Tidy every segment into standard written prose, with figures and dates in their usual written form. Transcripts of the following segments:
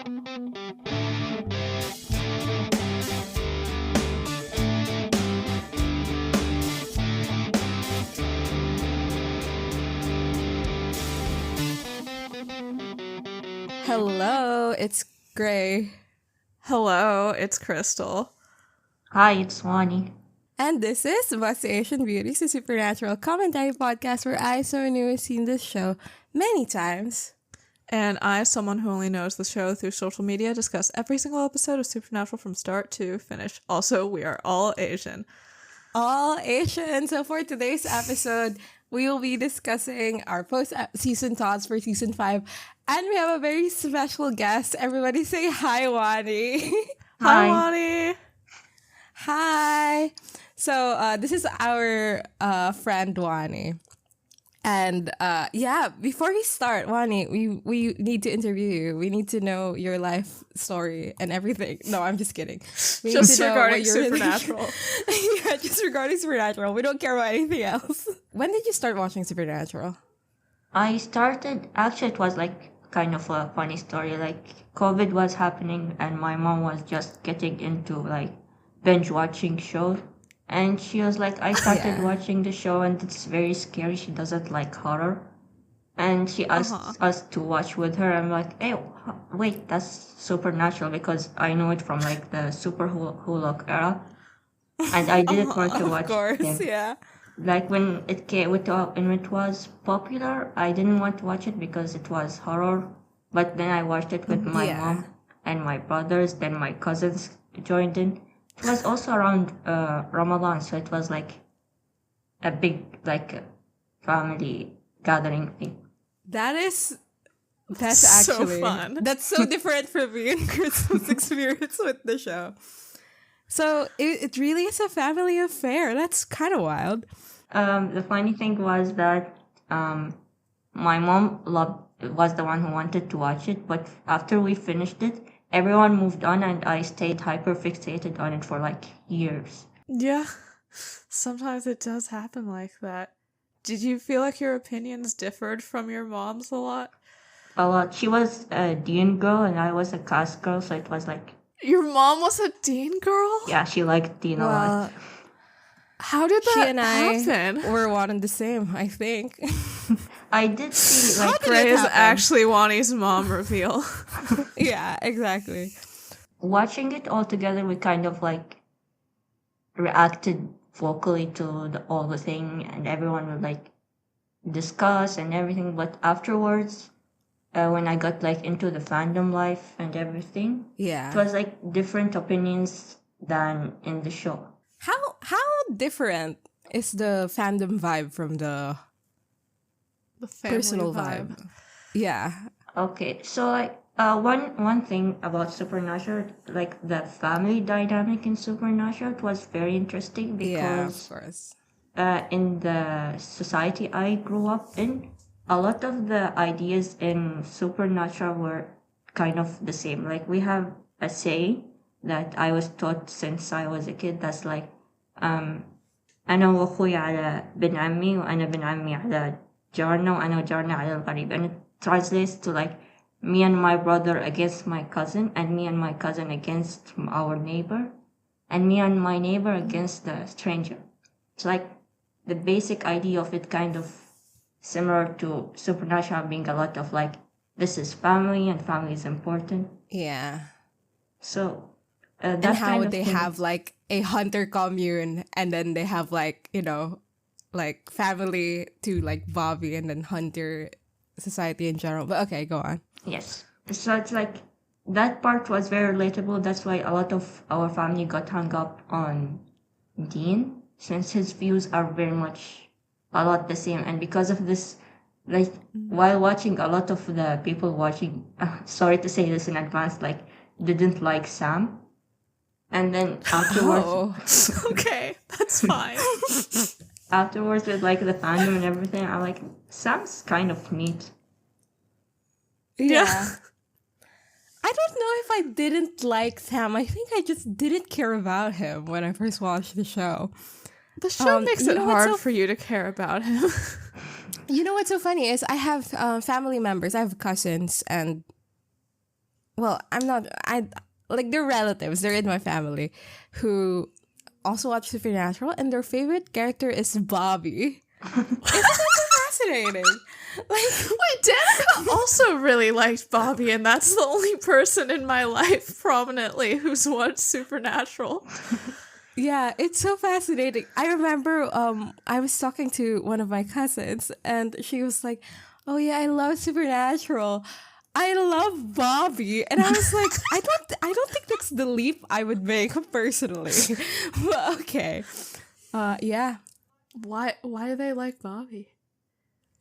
Hello, it's Gray. Hello, it's Crystal. Hi, it's Wanni. And this is What's the Asian Beauties, a supernatural commentary podcast where I, someone who has seen this show many times. And I, someone who only knows the show through social media, discuss every single episode of Supernatural from start to finish. Also, we are all Asian. All Asian. So for today's episode, we will be discussing our post-season thoughts for season 5. And we have a very special guest. Everybody say hi, Wanni. Hi, Wanni. Hi. So this is our friend Wanni. And before we start, Wanni, we need to interview you. We need to know your life story and everything. No, I'm just kidding. We just regarding Supernatural. Yeah, just regarding Supernatural. We don't care about anything else. When did you start watching Supernatural? I started, actually, it was like kind of a funny story. Like, COVID was happening, and my mom was just getting into like binge watching shows. And she was like, I started watching the show, and it's very scary. She doesn't like horror. And she asked us to watch with her. I'm like, hey, wait, that's Supernatural, because I know it from like the Super Hulk era. And I didn't want to watch it. Of course, them. yeah. Like when it was popular, I didn't want to watch it because it was horror. But then I watched it with my mom and my brothers. Then my cousins joined in. It was also around Ramadan, so it was like a big family gathering thing. That's so actually fun. That's so different from me and Crystal's experience with the show. So it really is a family affair. That's kind of wild. The funny thing was that my mom was the one who wanted to watch it, but after we finished it, everyone moved on, and I stayed hyper fixated on it for like years. Yeah, sometimes it does happen like that. Did you feel like your opinions differed from your mom's a lot? A lot. She was a Dean girl, and I was a cast girl, so it was like... Your mom was a Dean girl? Yeah, she liked Dean a lot. How did that she and happen? I were one and the same, I think. I did see like Gray is actually Wanni's mom reveal. Yeah, exactly. Watching it all together, we kind of like reacted vocally to all the thing, and everyone would like discuss and everything. But afterwards, when I got like into the fandom life and everything, it was like different opinions than in the show. How different is the fandom vibe from the personal vibe? Yeah. Okay, so like one thing about Supernatural, like the family dynamic in Supernatural, it was very interesting because of course. In the society I grew up in, a lot of the ideas in Supernatural were kind of the same. Like we have a saying that I was taught since I was a kid that's like أنا وأخوي على بن عمي وأنا بن عمي على جارنا وأنا وجارنا على الغريب, and it translates to like me and my brother against my cousin, and me and my cousin against our neighbor, and me and my neighbor against the stranger. It's like the basic idea of it kind of similar to Supernatural, being a lot of like, this is family and family is important. Yeah. So and how would they have like a hunter commune, and then they have like, you know, like family to like Bobby, and then hunter society in general. But okay, go on. Yes. So it's like that part was very relatable. That's why a lot of our family got hung up on Dean, since his views are very much a lot the same. And because of this, like while watching, a lot of the people watching, sorry to say this in advance, like didn't like Sam. And then afterwards... Okay, that's fine. Afterwards, with like the fandom and everything, I'm like, Sam's kind of neat. Yeah. I don't know if I didn't like Sam. I think I just didn't care about him when I first watched the show. The show makes it hard for you to care about him. You know what's so funny is I have family members. I have cousins, and well, I'm not. I like they're relatives. They're in my family who also watch Supernatural, and their favorite character is Bobby. Isn't that so fascinating? Like, Wait, Danica also really liked Bobby, and that's the only person in my life prominently who's watched Supernatural. yeah, it's so fascinating. I remember I was talking to one of my cousins and she was like, "Oh yeah, I love Supernatural. I love Bobby." And I was like, I don't think that's the leap I would make personally." But okay. Yeah. Why do they like Bobby?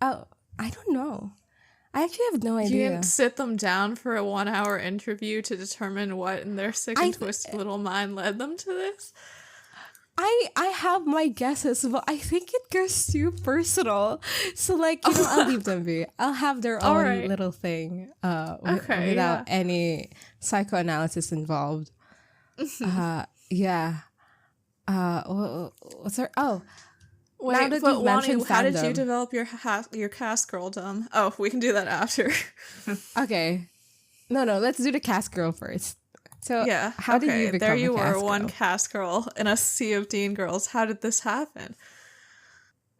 Oh, I don't know. I actually have no You idea. didn't sit them down for a 1-hour interview to determine what in their sick and twisted little mind led them to this? I have my guesses, but I think it goes too personal. So like, I'll leave them be. I'll have their own right. little thing Okay, without any psychoanalysis involved. Yeah. What's her? Oh, Wait, now that but you've mentioned Wanni, how did you fandom. develop your cast girldom? Oh, we can do that after. Okay. No, let's do the cast girl first. So Yeah. how did okay, you become there you a were, cast one girl? cast girl in a sea of Dean girls. How did this happen?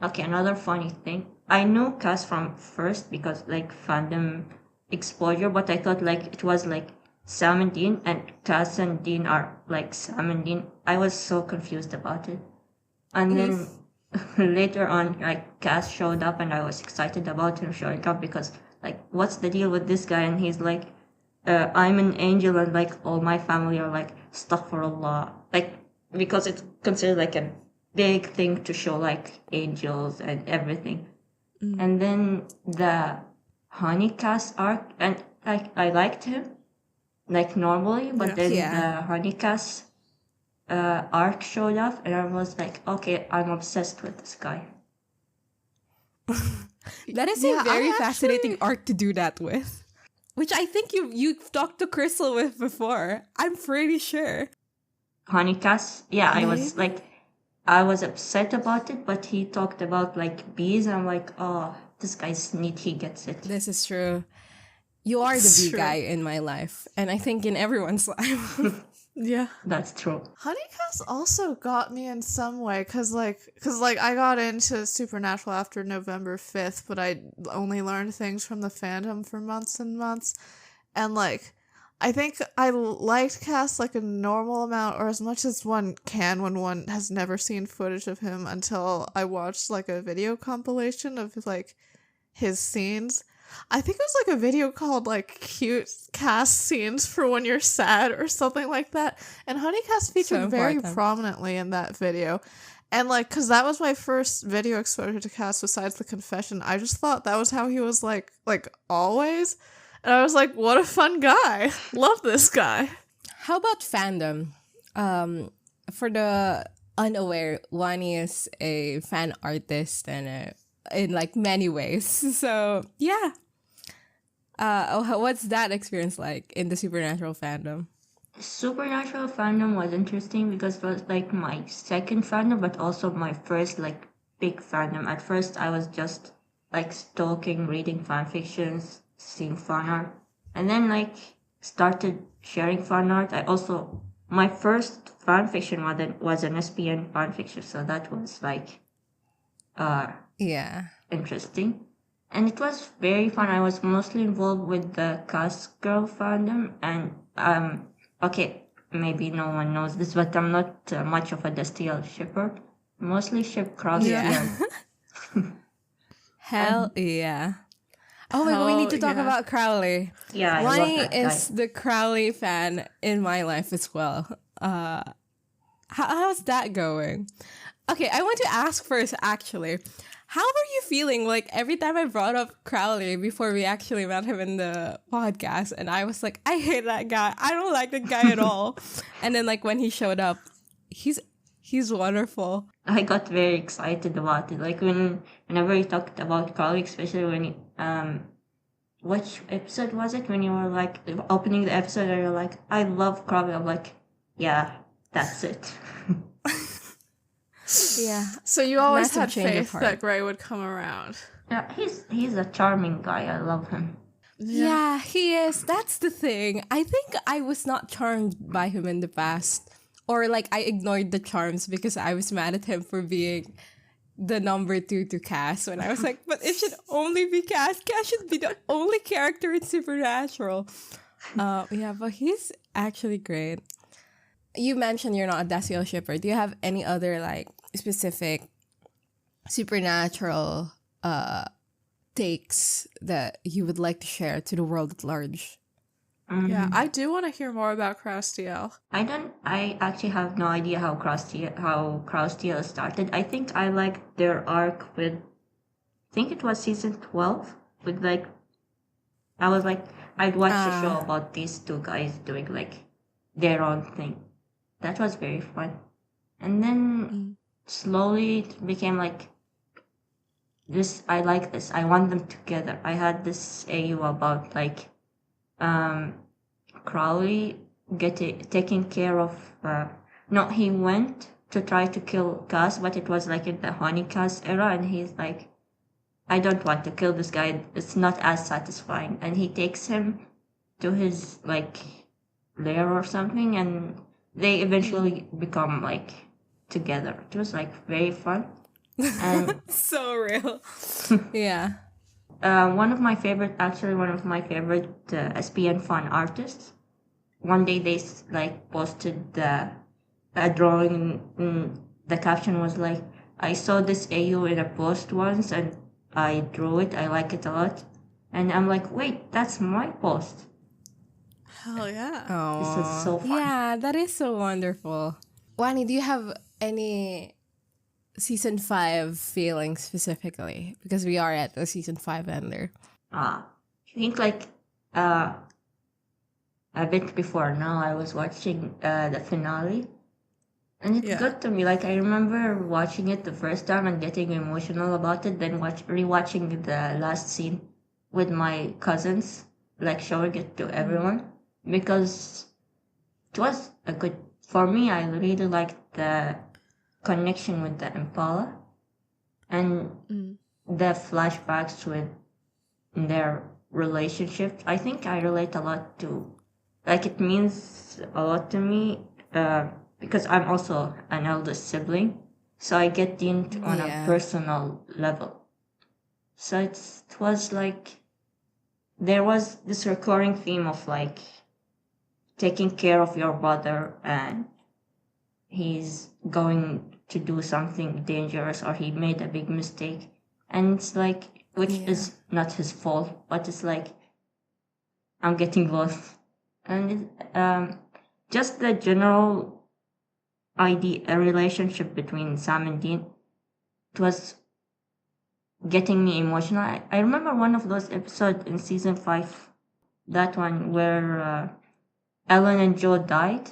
Okay, another funny thing. I knew Cass from first because like fandom exposure, but I thought like it was like Sam and Dean, and Cass and Dean are like Sam and Dean. I was so confused about it. And then later on, like Cass showed up, and I was excited about him showing up because like, what's the deal with this guy? And he's like, I'm an angel, and like all my family are like astaghfirullah, like because it's considered like a big thing to show like angels and everything. And then the Honey Cass arc, and like I liked him like normally, but then Yeah. the Honey Cass arc showed up, and I was like, okay, I'm obsessed with this guy. That is Yeah, a very I fascinating actually- arc to do that with. Which I think you've talked to Crystal with before. I'm pretty sure. Honey Cass, yeah, Maybe? I was upset about it, but he talked about like bees, and I'm like, oh, this guy's neat, he gets it. This is true. You are the It's bee true. guy in my life, and I think in everyone's life. Yeah. That's true. Honeycast also got me in some way because I got into Supernatural after November 5th, but I only learned things from the fandom for months and months. And like, I think I liked Cass like a normal amount, or as much as one can when one has never seen footage of him, until I watched like a video compilation of like his scenes. I think it was like a video called like cute cast scenes for when you're sad or something like that. And Honeycast featured very important. prominently in that video. And like, cause that was my first video exposure to Cass besides the confession. I just thought that was how he was like always. And I was like, what a fun guy. Love this guy. How about fandom? For the unaware, Wanni is a fan artist and in like many ways. So yeah. What's that experience like in the Supernatural fandom? Supernatural fandom was interesting because it was like my second fandom, but also my first like big fandom. At first, I was just like stalking, reading fan fictions, seeing fan art, and then like started sharing fan art. I also my first fan fiction was an SPN fan fiction, so that was like Yeah. interesting. And it was very fun. I was mostly involved with the cast girl fandom, and okay, maybe no one knows this, but I'm not much of a Destiel shipper. Mostly ship Crossfield. Hell yeah. Oh my god, we Hell need to talk yeah. about Crowley. Yeah, I love Wanni that is guy. the Crowley fan in my life as well. How's that going? Okay, I want to ask first, actually. How were you feeling like every time I brought up Crowley before we actually met him in the podcast? And I was like, I hate that guy. I don't like that guy at all. And then like when he showed up, he's wonderful. I got very excited about it. Like whenever you talked about Crowley, especially when you, which episode was it? When you were like opening the episode, and you're like, I love Crowley. I'm like, yeah, that's it. Yeah. So you always Massive had change of faith heart. that Gray would come around. Yeah, he's a charming guy. I love him. Yeah, he is. That's the thing. I think I was not charmed by him in the past. Or like I ignored the charms because I was mad at him for being the number two to Cass when I was like, but it should only be Cass. Cass should be the only character in Supernatural. Yeah, but he's actually great. You mentioned you're not a Dasiel shipper. Do you have any other like specific Supernatural takes that you would like to share to the world at large? Yeah, I do want to hear more about Crastiel. I actually have no idea how Croustiel started. I think I liked their arc with, I think it was season 12, with like, I was like, I'd watch the show about these two guys doing like their own thing. That was very fun. And then slowly it became like, this, I like this. I want them together. I had this AU about like, Crowley taking care of. No, he went to try to kill Cass, but it was like in the Honey Cass era, and he's like, I don't want to kill this guy. It's not as satisfying, and he takes him to his like lair or something, and they eventually become like together. It was like very fun, and So real. Yeah. one of my favorite SPN fan artists. One day they like posted a drawing. The caption was like, "I saw this AU in a post once, and I drew it. I like it a lot." And I'm like, "Wait, that's my post." Hell yeah. This is so fun. Yeah, that is so wonderful. Wani, do you have any season 5 feelings specifically? Because we are at the season 5 ender. I think like a bit before now, I was watching the finale, and it got to me. Like I remember watching it the first time and getting emotional about it. Then rewatching the last scene with my cousins, like showing it to everyone, because it was a good. For me, I really liked the connection with the Impala and the flashbacks with their relationship. I think I relate a lot to, like it means a lot to me because I'm also an eldest sibling, so I get into on a personal level. So it was like there was this recurring theme of like taking care of your brother, and he's going to do something dangerous or he made a big mistake, and it's like, which is not his fault, but it's like I'm getting lost. And just the general idea, a relationship between Sam and Dean, it was getting me emotional. I remember one of those episodes in season 5, that one where Ellen and Joe died.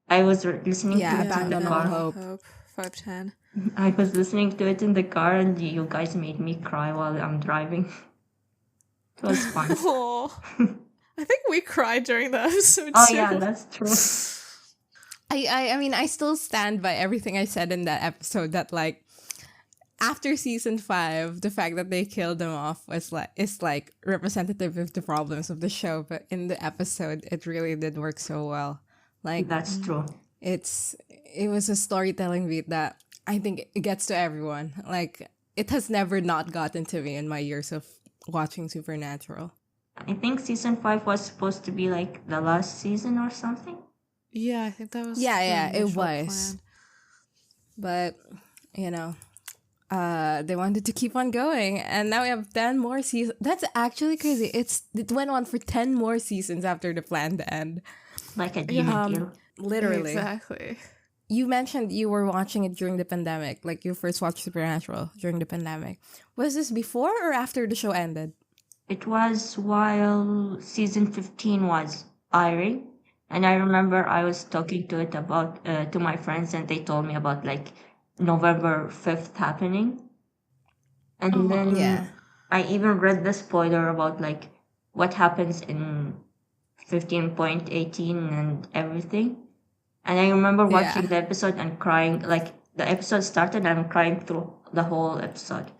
I was listening to it in the car. Hope. 510. I was listening to it in the car, and you guys made me cry while I'm driving. It was fun. Oh, I think we cried during the episode Oh too. yeah, that's true. I mean, I still stand by everything I said in that episode, that like after season 5, the fact that they killed them off is like representative of the problems of the show, but in the episode it really did work so well. Like That's true. it was a storytelling beat that I think it gets to everyone. Like it has never not gotten to me in my years of watching Supernatural. I think season 5 was supposed to be like the last season or something. Yeah, I think that was. Yeah, the it initial was. plan. But they wanted to keep on going, and now we have 10 more seasons. That's actually crazy. It went on for 10 more seasons after the planned end. Like a demon kill. Literally. Exactly. You mentioned you were watching it during the pandemic, like you first watched Supernatural during the pandemic. Was this before or after the show ended? It was while season 15 was airing, and I remember I was talking to it about to my friends, and they told me about like November 5th happening, and then I even read the spoiler about like what happens in 15.18 and everything. And I remember watching the episode and crying. Like the episode started, and I'm crying through the whole episode.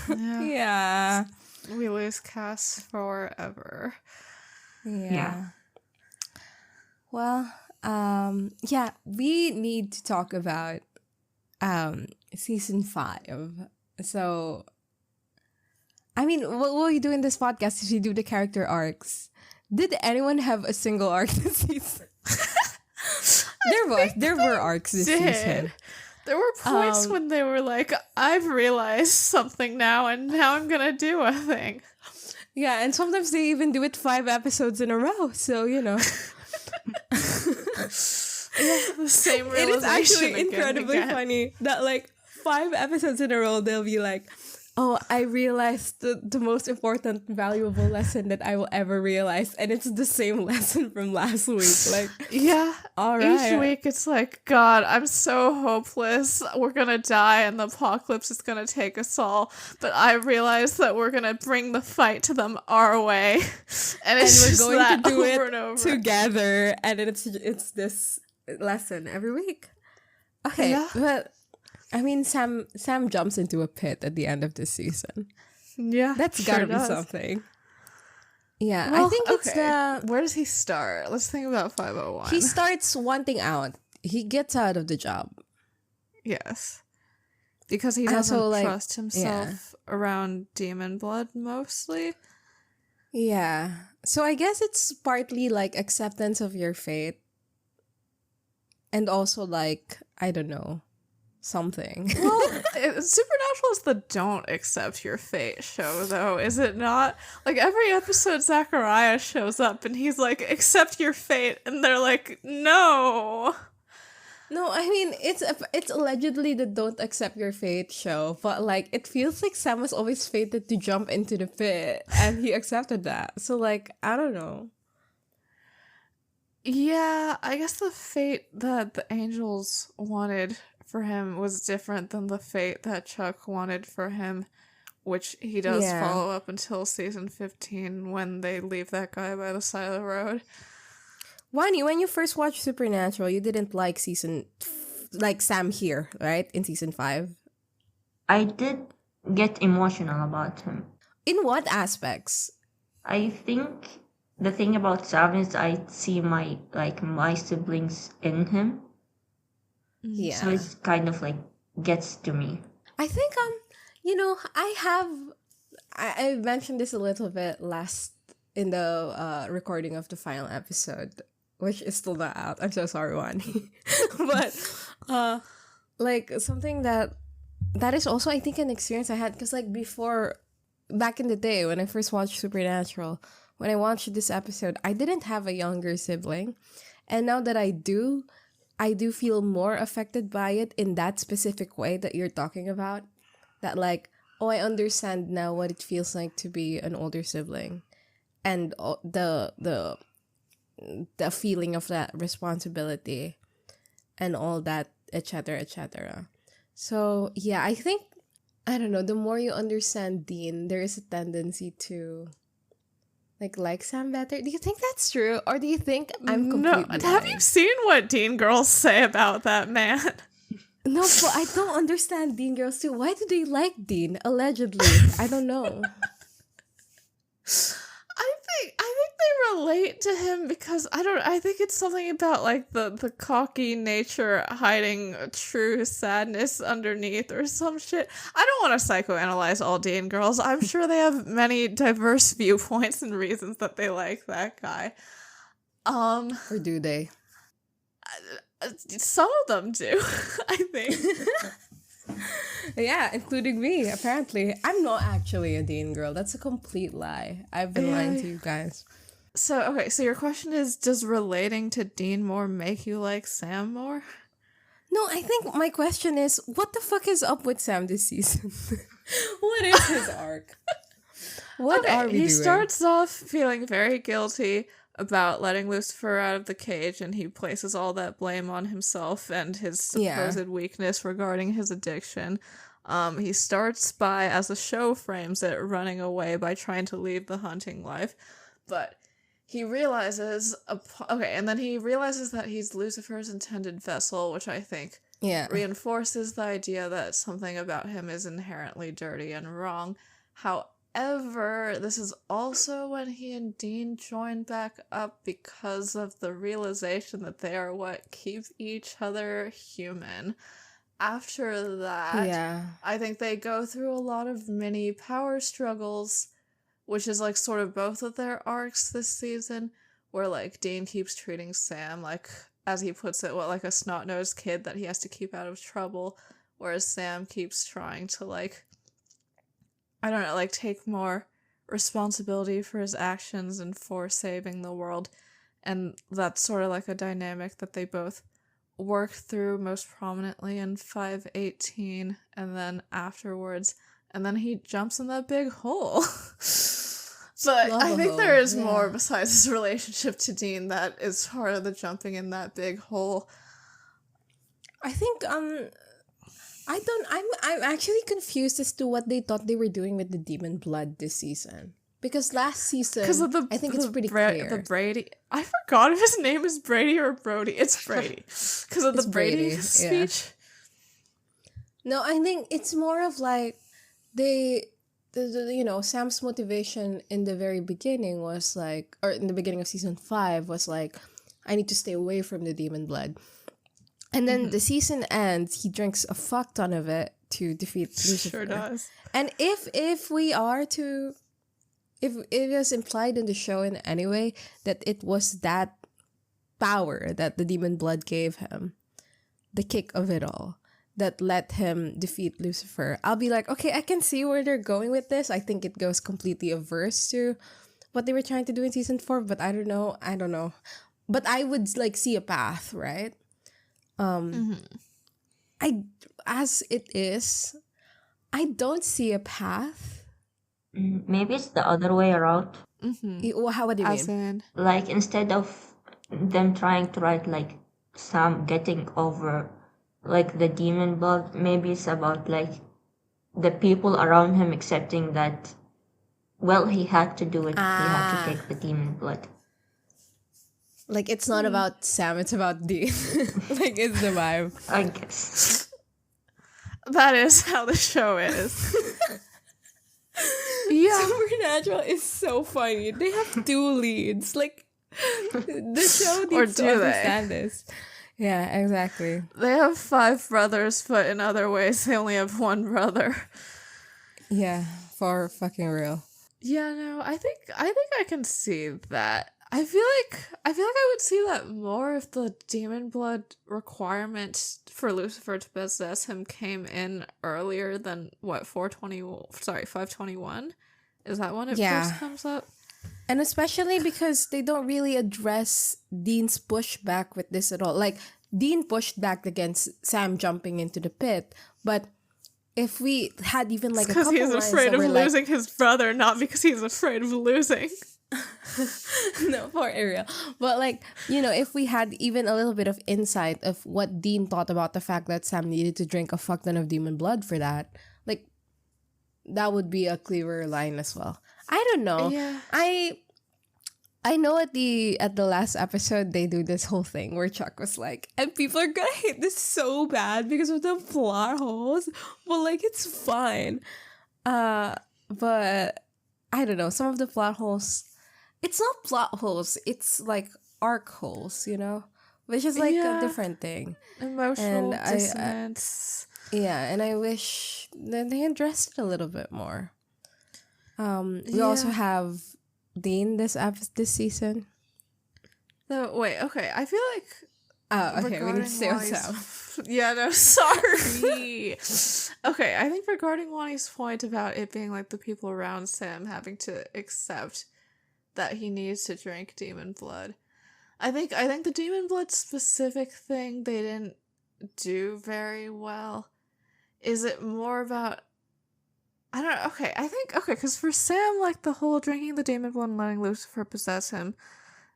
Yeah. we lose Cass forever. Yeah. Well, yeah, we need to talk about season 5. So, I mean, what will we do in this podcast if we do the character arcs? Did anyone have a single arc this season? There were arcs this season. There were points when they were like, I've realized something now, and now I'm gonna do a thing. Yeah, and sometimes they even do it 5 episodes in a row, so, you know. The same realization. It is actually again and incredibly again. funny that, like, 5 episodes in a row, they'll be like, oh, I realized the most important, valuable lesson that I will ever realize. And it's the same lesson from last week. Like, Yeah. all right. Each week it's like, God, I'm so hopeless. We're gonna die and the apocalypse is gonna take us all. But I realize that we're gonna bring the fight to them our way. And it's we're just going that to do over it and over. together. And it's this lesson every week. Okay, Yeah. but I mean, Sam jumps into a pit at the end of this season. Yeah. That's sure gotta be does. something. Yeah, Well, I think it's okay. Where does he start? Let's think about 501. he starts wanting out. He gets out of the job. Yes. Because he And doesn't so, like, trust himself around demon blood mostly. Yeah. So I guess it's partly like acceptance of your fate. And also like, I don't know, something. Well, Supernatural is the don't accept your fate show, though, is it not? Like, every episode, Zachariah shows up and he's like, accept your fate. And they're like, no. No, I mean, it's allegedly the don't accept your fate show. But like, it feels like Sam was always fated to jump into the pit. And he accepted that. So like, I don't know. Yeah, I guess the fate that the angels wanted for him was different than the fate that Chuck wanted for him, which he does Yeah. follow up until season 15 when they leave that guy by the side of the road. Wanni, when you first watched Supernatural, you didn't like like Sam here, right? In season 5. I did get emotional about him. In what aspects? I think the thing about Sam is I see my siblings in him. Yeah. So it's kind of like gets to me. I think you know, I mentioned this a little bit last in the recording of the final episode, which is still not out. I'm so sorry, Wanni. But like something that is also I think an experience I had, because like before, back in the day when I first watched Supernatural, when I watched this episode, I didn't have a younger sibling, and now that I do feel more affected by it in that specific way that you're talking about. That like, oh, I understand now what it feels like to be an older sibling, and the feeling of that responsibility, and all that, etc., etc. So yeah, I think, I don't know, the more you understand Dean, there is a tendency to like Sam better. Do you think that's true, or do you think I'm completely Have lying? you seen what Dean girls say about that man? No, but I don't understand Dean girls too. Why do they like Dean? Allegedly, I don't know. I think they relate to him because I think it's something about like the cocky nature hiding true sadness underneath or some shit. I don't want to psychoanalyze all Dean girls. I'm sure they have many diverse viewpoints and reasons that they like that guy. Or do they? Some of them do, I think. Yeah, including me, apparently. I'm not actually a Dean girl. That's a complete lie. I've been lying to you guys. So, okay, so your question is, does relating to Dean more make you like Sam more? No, I think my question is, what the fuck is up with Sam this season? What is his arc? What are we doing? He starts off feeling very guilty about letting Lucifer out of the cage, and he places all that blame on himself and his supposed weakness regarding his addiction. He starts by, as the show frames it, running away by trying to leave the hunting life. But he realizes, and then he realizes that he's Lucifer's intended vessel, which I think reinforces the idea that something about him is inherently dirty and wrong. However, this is also when he and Dean join back up because of the realization that they are what keep each other human. After that, Yeah. I think they go through a lot of mini power struggles, which is like sort of both of their arcs this season, where like Dean keeps treating Sam like, as he puts it, like a snot-nosed kid that he has to keep out of trouble, whereas Sam keeps trying to like, I don't know, like take more responsibility for his actions and for saving the world. And that's sort of like a dynamic that they both work through most prominently in 518 and then afterwards. And then he jumps in that big hole. But Love I a think hole, there is yeah. more besides his relationship to Dean that is part of the jumping in that big hole. I think I'm actually confused as to what they thought they were doing with the demon blood this season. Because last season, Because of the I think it's pretty clear. The Brady. I forgot if his name is Brady or Brody. It's Brady. Because of It's the Brady Brady, speech. No, I think it's more of like Sam's motivation in the very beginning was like, or in the beginning of season 5 was like, I need to stay away from the demon blood. And then the season ends, he drinks a fuck ton of it to defeat Lucifer. Sure does. And if it was implied in the show in any way that it was that power that the demon blood gave him, the kick of it all, that let him defeat Lucifer, I'll be like, okay, I can see where they're going with this. I think it goes completely averse to what they were trying to do in season 4, but I don't know. But I would like see a path, right? As it is, I don't see a path. Maybe it's the other way around. How would you As mean? in, Like, instead of them trying to write, like, Sam getting over, like, the demon blood, maybe it's about, like, the people around him accepting that, well, he had to do it. He had to take the demon blood. Like, it's not about Sam, it's about Dean. Like, it's the vibe. I guess. that is how the show is. Yeah. Supernatural is so funny. They have 2 leads. Like, the show Or needs do to they? understand this. Yeah, exactly. They have 5 brothers, but in other ways they only have 1 brother. Yeah, for fucking real. Yeah, no, I think I can see that. I feel like I would see that more if the demon blood requirement for Lucifer to possess him came in earlier than what 521? Is that when it first comes up? And especially because they don't really address Dean's pushback with this at all. Like, Dean pushed back against Sam jumping into the pit, but if we had even like a couple Because he's lines afraid that of were like, losing his brother, not because he's afraid of losing. no, for Ariel. But like, if we had even a little bit of insight of what Dean thought about the fact that Sam needed to drink a fuck ton of demon blood for that, like, that would be a clearer line as well. I don't know. Yeah. I know at the last episode they do this whole thing where Chuck was like, and people are gonna hate this so bad because of the plot holes, but like it's fine. But I don't know, some of the plot holes, it's not plot holes, it's like arc holes, which is like a different thing. Emotional And dissonance. And I wish that they addressed it a little bit more. We also have Dean this season. No, wait, okay. I feel like Oh, okay, we need to stay on Wanni's- Sam. Yeah, no, sorry. Okay, I think regarding Wanni's point about it being like the people around Sam having to accept that he needs to drink demon blood. I think the demon blood specific thing they didn't do very well. Is it more about, I don't know, because for Sam, like, the whole drinking the demon blood and letting Lucifer possess him,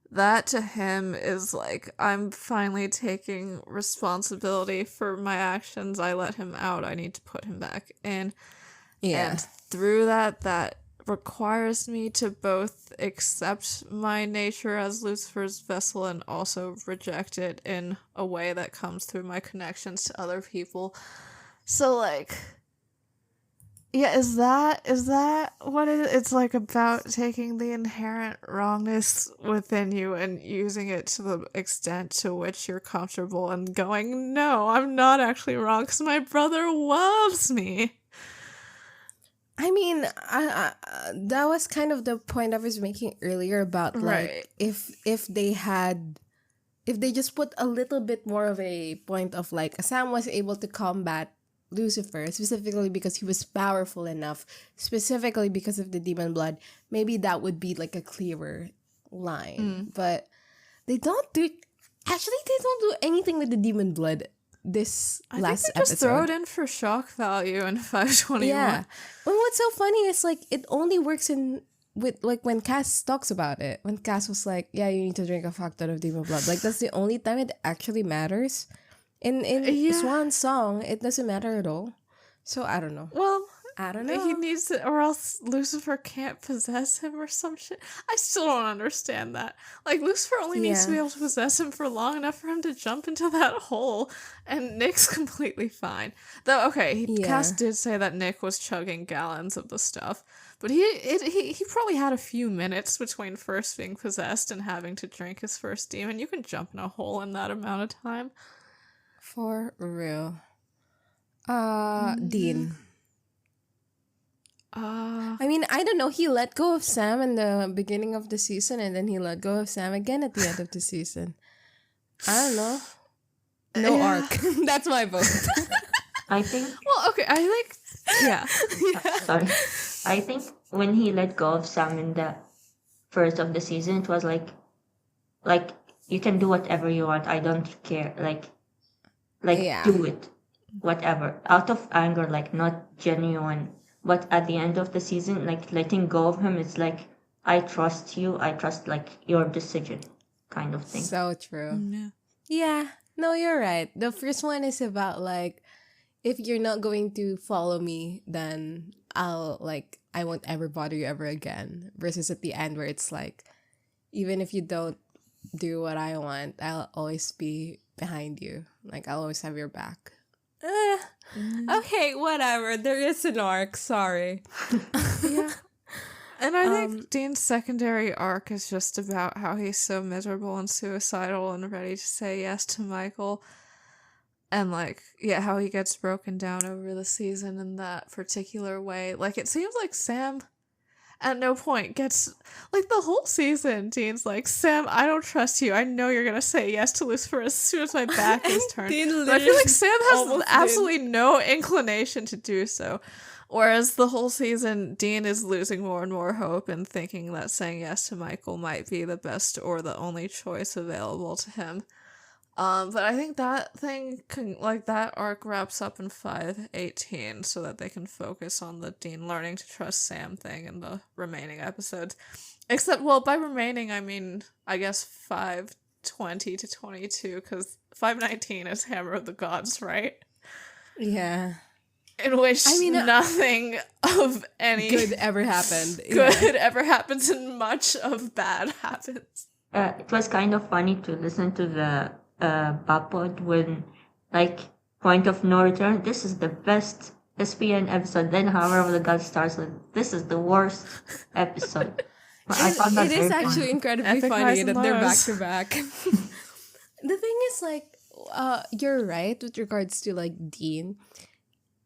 that to him is like, I'm finally taking responsibility for my actions. I let him out. I need to put him back in. Yeah. And through that requires me to both accept my nature as Lucifer's vessel and also reject it in a way that comes through my connections to other people. So, like, Yeah, is that what it is? It's like about taking the inherent wrongness within you and using it to the extent to which you're comfortable and going, no, I'm not actually wrong because my brother loves me. I mean, that was kind of the point I was making earlier about like Right. if they just put a little bit more of a point of like Sam was able to combat Lucifer specifically because he was powerful enough, specifically because of the demon blood, maybe that would be like a clearer line. But they don't do actually they don't do anything with the demon blood this I think last they just throw it episode. in for shock value in 521. Yeah. Well, what's so funny is like it only works in with like when Cass talks about it. When Cass was like, "Yeah, you need to drink a fuck ton of demon blood." Like that's the only time it actually matters. In Yeah. Swan's song, it doesn't matter at all. So I don't know. Well, I don't he know. needs to, or else Lucifer can't possess him or some shit. I still don't understand that. Like, Lucifer only needs to Yeah. be able to possess him for long enough for him to jump into that hole, and Nick's completely fine. Though, okay, Yeah. Cass did say that Nick was chugging gallons of the stuff, but he probably had a few minutes between first being possessed and having to drink his first demon. You can jump in a hole in that amount of time. For real. Dean. I mean, I don't know. He let go of Sam in the beginning of the season, and then he let go of Sam again at the end of the season. I don't know. No Yeah. arc. That's my vote. I think Well, okay, I like, yeah. sorry. I think when he let go of Sam in the first of the season, it was like you can do whatever you want. I don't care. Like Yeah. do it, whatever, out of anger, like not genuine. But at the end of the season, like letting go of him, it's like I trust you. I trust like your decision, kind of thing. So true. Yeah. Yeah. No, you're right. The first one is about like, if you're not going to follow me, then I won't ever bother you ever again. Versus at the end where it's like, even if you don't do what I want, I'll always be behind you. Like I'll always have your back. Okay, whatever. There is an arc. Sorry. Yeah. And I think Dean's secondary arc is just about how he's so miserable and suicidal and ready to say yes to Michael. And, like, yeah, how he gets broken down over the season in that particular way. Like, it seems like Sam at no point gets, like, the whole season, Dean's like, Sam, I don't trust you. I know you're gonna say yes to Lucifer as soon as my back is turned. Dean But I feel like literally Sam has almost absolutely no inclination to do so. Whereas the whole season, Dean is losing more and more hope and thinking that saying yes to Michael might be the best or the only choice available to him. But I think that thing that arc wraps up in 518 so that they can focus on the Dean learning to trust Sam thing in the remaining episodes. Except, well, by remaining, I mean, I guess 520 to 22, because 519 is Hammer of the Gods, right? Yeah. In which I mean, nothing of any Good ever happened. good ever happens and much of bad happens. It was kind of funny to listen to the Bapod when, like, point of no return. This is the best SPN episode. Then, however, the God starts with, this is the worst episode. But I found that It is very actually funny. incredibly Epic funny highs and that they're back lows. to back. The thing is, like, you're right with regards to like Dean.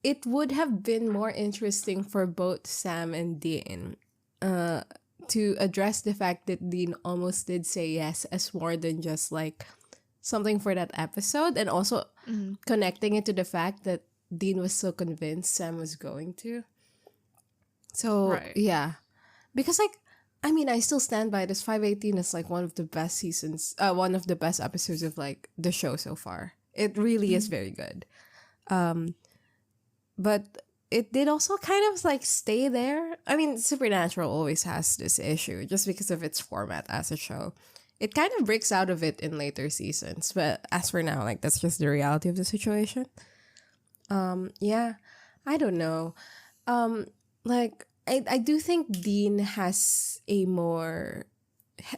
It would have been more interesting for both Sam and Dean to address the fact that Dean almost did say yes as more than just like something for that episode, and also connecting it to the fact that Dean was so convinced Sam was going to. So, Right. yeah. Because like, I mean, I still stand by this. 518 is like one of the best seasons, one of the best episodes of like the show so far. It really is very good. But it did also kind of like stay there. I mean, Supernatural always has this issue just because of its format as a show. It kind of breaks out of it in later seasons, but as for now, like that's just the reality of the situation. Yeah, I don't know. Like I do think Dean has a more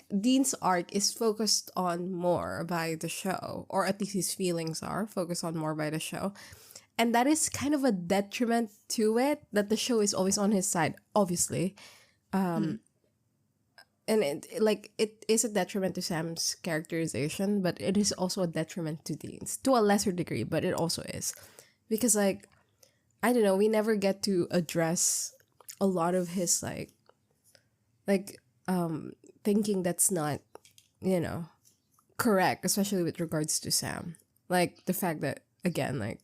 Dean's arc is focused on more by the show, or at least his feelings are focused on more by the show. And that is kind of a detriment to it, that the show is always on his side, obviously. And it is a detriment to Sam's characterization, but it is also a detriment to Dean's to a lesser degree, but it also is. Because like, I don't know, we never get to address a lot of his thinking that's not, correct, especially with regards to Sam. Like the fact that, again, like,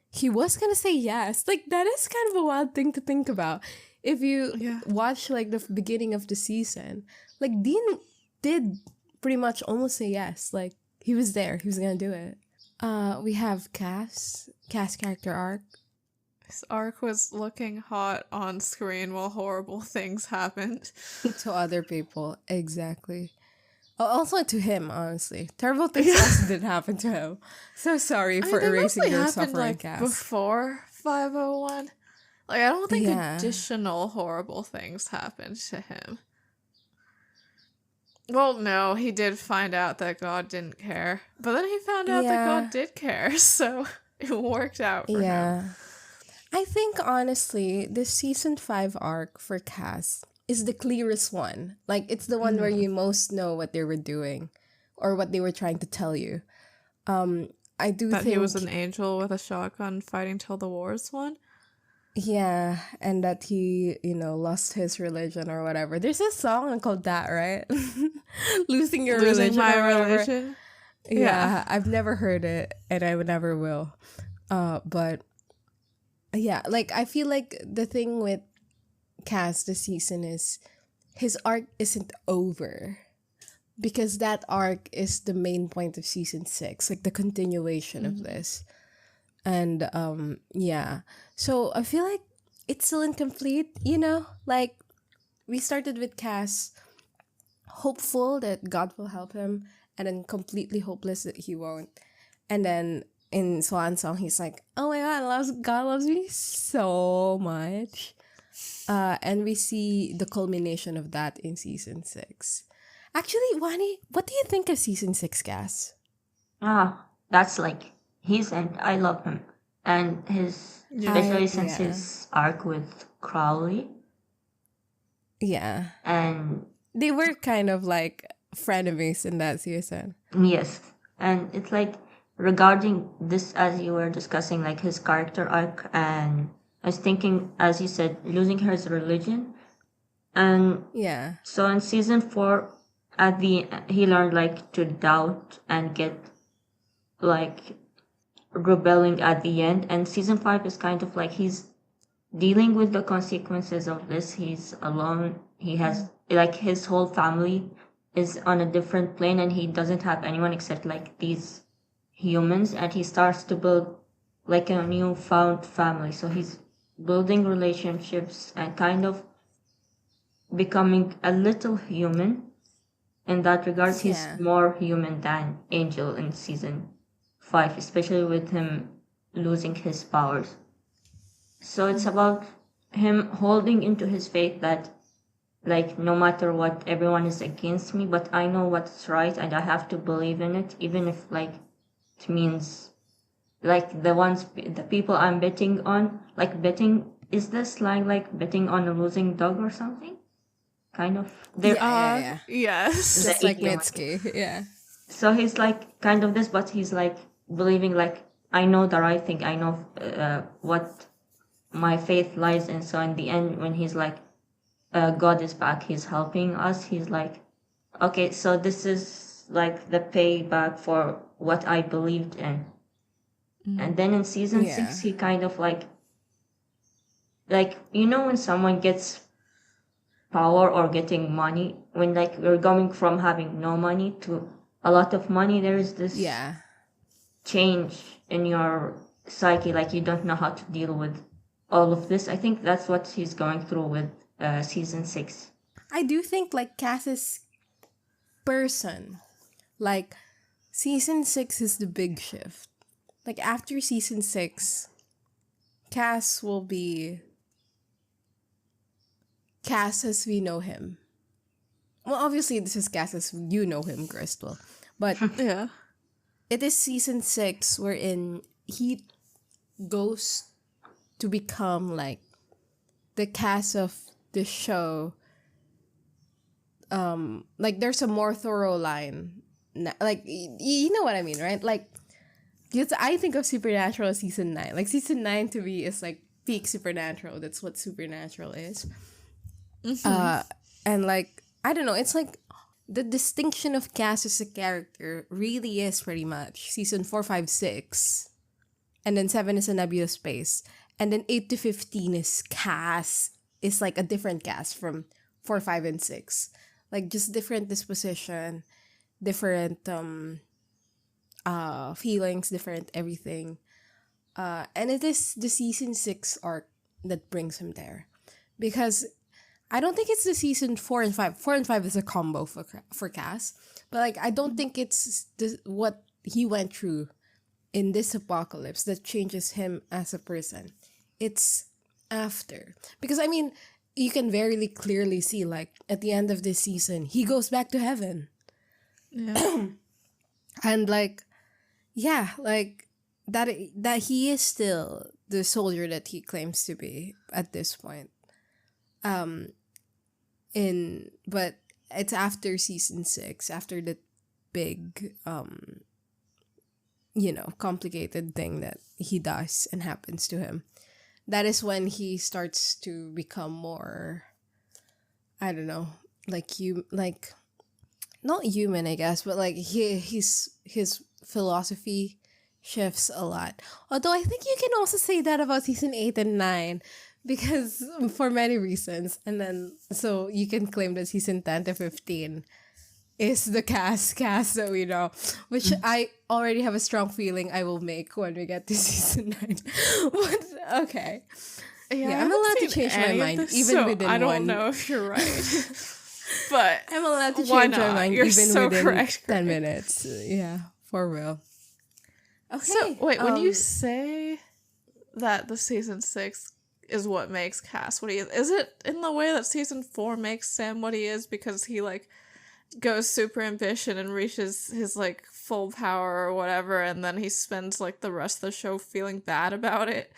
he was gonna say yes. Like, that is kind of a wild thing to think about. If you watch like the beginning of the season, like Dean did pretty much almost say yes. Like, he was there. He was gonna do it. We have Cass character arc. His arc was looking hot on screen while horrible things happened. To other people, exactly. Also to him, honestly. Terrible things also did happen to him. So sorry for erasing your suffering, Cass. Before 501. Like, I don't think additional horrible things happened to him. Well, no, he did find out that God didn't care. But then he found out that God did care, so it worked out for him. I think, honestly, the season 5 arc for Cass is the clearest one. Like, it's the one where you most know what they were doing or what they were trying to tell you. I do think he was an angel with a shotgun fighting till the wars won. Yeah, and that he, lost his religion or whatever. There's a song called that, right? Losing my religion. Yeah, I've never heard it, and I would never will. But yeah, like, I feel like the thing with Cass this season is his arc isn't over, because that arc is the main point of season 6, like the continuation of this. And so I feel like it's still incomplete, like, we started with Cass hopeful that God will help him, and then completely hopeless that he won't. And then in Swan Song, he's like, oh my God loves me so much. And we see the culmination of that in season 6. Actually, Wanni, what do you think of season 6, Cass? That's like his end. I love him. And especially since his arc with Crowley. Yeah. And they were kind of like frenemies in that season. Yes. And it's like, regarding this, as you were discussing, like his character arc, and I was thinking, as you said, losing his religion. And so in season 4, he learned like to doubt and get like rebelling at the end. And season 5 is kind of like he's dealing with the consequences of this. He's alone. He has like his whole family is on a different plane, and he doesn't have anyone except like these humans, and he starts to build like a newfound family. So he's building relationships and kind of becoming a little human. In that regards, he's more human than Angel in season 5, especially with him losing his powers. So it's about him holding into his faith that, like, no matter what, everyone is against me, but I know what's right and I have to believe in it, even if, like, it means, like, the people I'm betting on, like, betting, is this slang like betting on a losing dog or something? Kind of. Yes. Just like Mitski, yeah. So he's like kind of this, but he's like believing like, I know the right thing. I know what my faith lies in. So in the end, when he's like, God is back, he's helping us. He's like, okay, so this is like the payback for what I believed in. And then in season 6, he kind of like, when someone gets power or getting money, when like you're going from having no money to a lot of money, there is this change in your psyche, like you don't know how to deal with all of this. I think that's what he's going through with season 6. I do think like Cass's person, like season 6 is the big shift. Like after season 6, Cass will be Cass as we know him. Well, obviously this is Cass as you know him, Crystal. But yeah, it is season 6 wherein he goes to become like the cast of the show, like there's a more thorough line, like you know what I mean, right? Like, because I think of Supernatural as season 9. Like season 9 to me is like peak Supernatural. That's what Supernatural is. And like, I don't know, it's like the distinction of Cass as a character really is pretty much season 4, 5, 6. And then 7 is a nebulous space. And then 8 to 15 is Cass. Is like a different Cass from 4, 5, and 6. Like just different disposition, different feelings, different everything. And it is the season 6 arc that brings him there. Because I don't think it's the season 4 and 5. 4 and 5 is a combo for Cass. But like I don't think it's what he went through in this apocalypse that changes him as a person. It's after. Because I mean, you can very clearly see like at the end of this season, he goes back to heaven. Yeah. And like, yeah, like that he is still the soldier that he claims to be at this point. But it's after season 6, after the big complicated thing that he does and happens to him. That is when he starts to become more, I don't know, like not human, I guess, but like his philosophy shifts a lot. Although I think you can also say that about season 8 and 9, because for many reasons. And then so you can claim that season 10 to 15 is the cast that we know, which I already have a strong feeling I will make when we get to season 9. But okay. Yeah, I'm allowed to change my mind even within I don't one. know if you're right. But I'm allowed to why change my not? mind You're even so within correct, 10 Grace. minutes. Yeah, for real. Okay. So wait, when you say that the season 6 is what makes Cass what he is it in the way that season 4 makes Sam what he is because he like goes super ambition and reaches his like full power or whatever, and then he spends like the rest of the show feeling bad about it?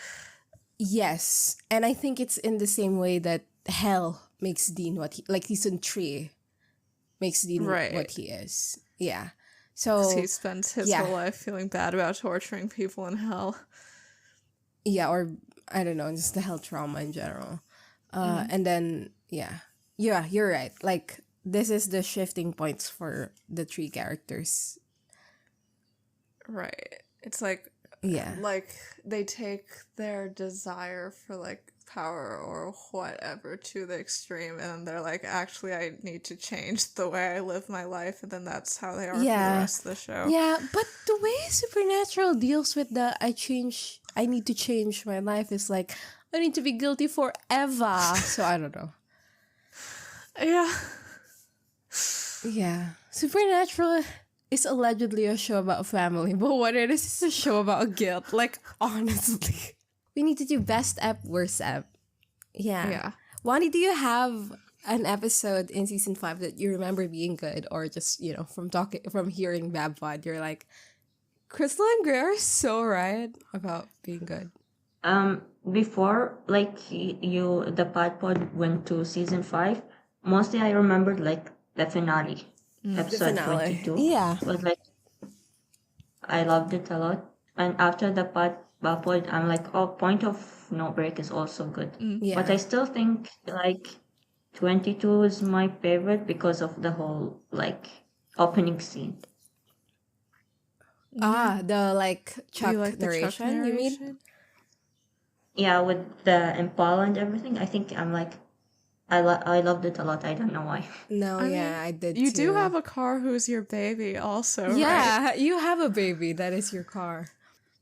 Yes, and I think it's in the same way that Hell makes Dean what he, like season 3 makes Dean Right. what he is. Yeah. 'Cause So he spends his yeah. whole life feeling bad about torturing people in hell. yeah, or I don't know, just the hell trauma in general. And then yeah, you're right. Like this is the shifting points for the 3 characters. Right. It's like Yeah. like they take their desire for like power or whatever to the extreme, and they're like, actually I need to change the way I live my life, and then that's how they are for the rest of the show. Yeah, but the way Supernatural deals with the I need to change my life is like, I need to be guilty forever. So I don't know. Yeah. Yeah. Supernatural is allegedly a show about family, but what it is a show about guilt. Like, honestly. We need to do best app, worst app. Yeah. Yeah. Wanni, do you have an episode in season 5 that you remember being good, or just, from hearing Babpod, you're like, Crystal and Gray are so right about being good. Before like the pod went to season 5, mostly I remembered like the finale, episode 22. Yeah. Was like I loved it a lot, and after the pod, I'm like, oh, Point of No Break is also good. Yeah. But I still think like 22 is my favorite because of the whole like opening scene. The like Chuck You like the Chuck narration, you mean? narration? Yeah, with the Impala and everything, I think I'm like, I loved it a lot. I don't know why. No, I yeah, mean, I did You too. do have a car who's your baby also, right? Yeah, you have a baby. That is your car.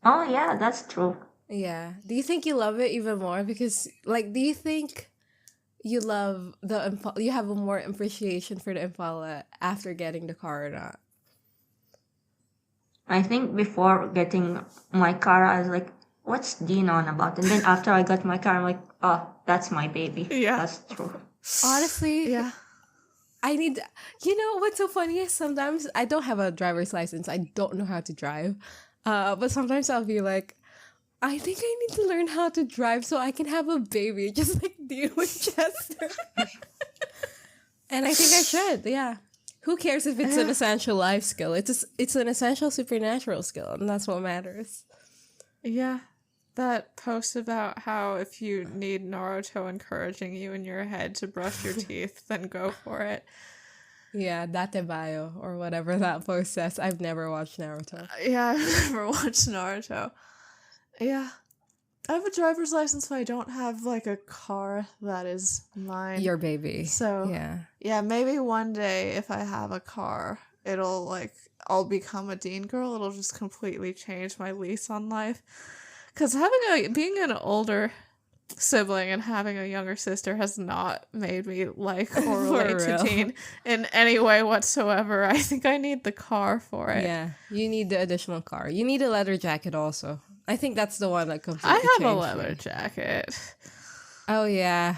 Oh yeah, that's true. Yeah. Do you think you love it even more? Because, like, do you think you love the Impala? You have a more appreciation for the Impala after getting the car or not? I think before getting my car, I was like, what's Dean on about? And then after I got my car, I'm like, oh, that's my baby. Yeah. That's true. Honestly, Yeah. I need. You know what's so funny is sometimes I don't have a driver's license. I don't know how to drive. But sometimes I'll be like, I think I need to learn how to drive so I can have a baby, just like Dean Winchester. And I think I should, yeah. Who cares if it's an essential life skill? It's an essential supernatural skill, and that's what matters. Yeah. That post about how if you need Naruto encouraging you in your head to brush your teeth, then go for it. Yeah, Datebayo, or whatever that post says. I've never watched Naruto. Yeah, I've never watched Naruto. Yeah. I have a driver's license, but I don't have, like, a car that is mine. Your baby. So, yeah, maybe one day if I have a car, it'll, like, I'll become a Dean girl. It'll just completely change my lease on life. Because being an older sibling and having a younger sister has not made me like or relate to Dean in any way whatsoever. I think I need the car for it. Yeah, you need the additional car. You need a leather jacket also. I think that's the one that completely I have a changed leather me. jacket. Oh yeah.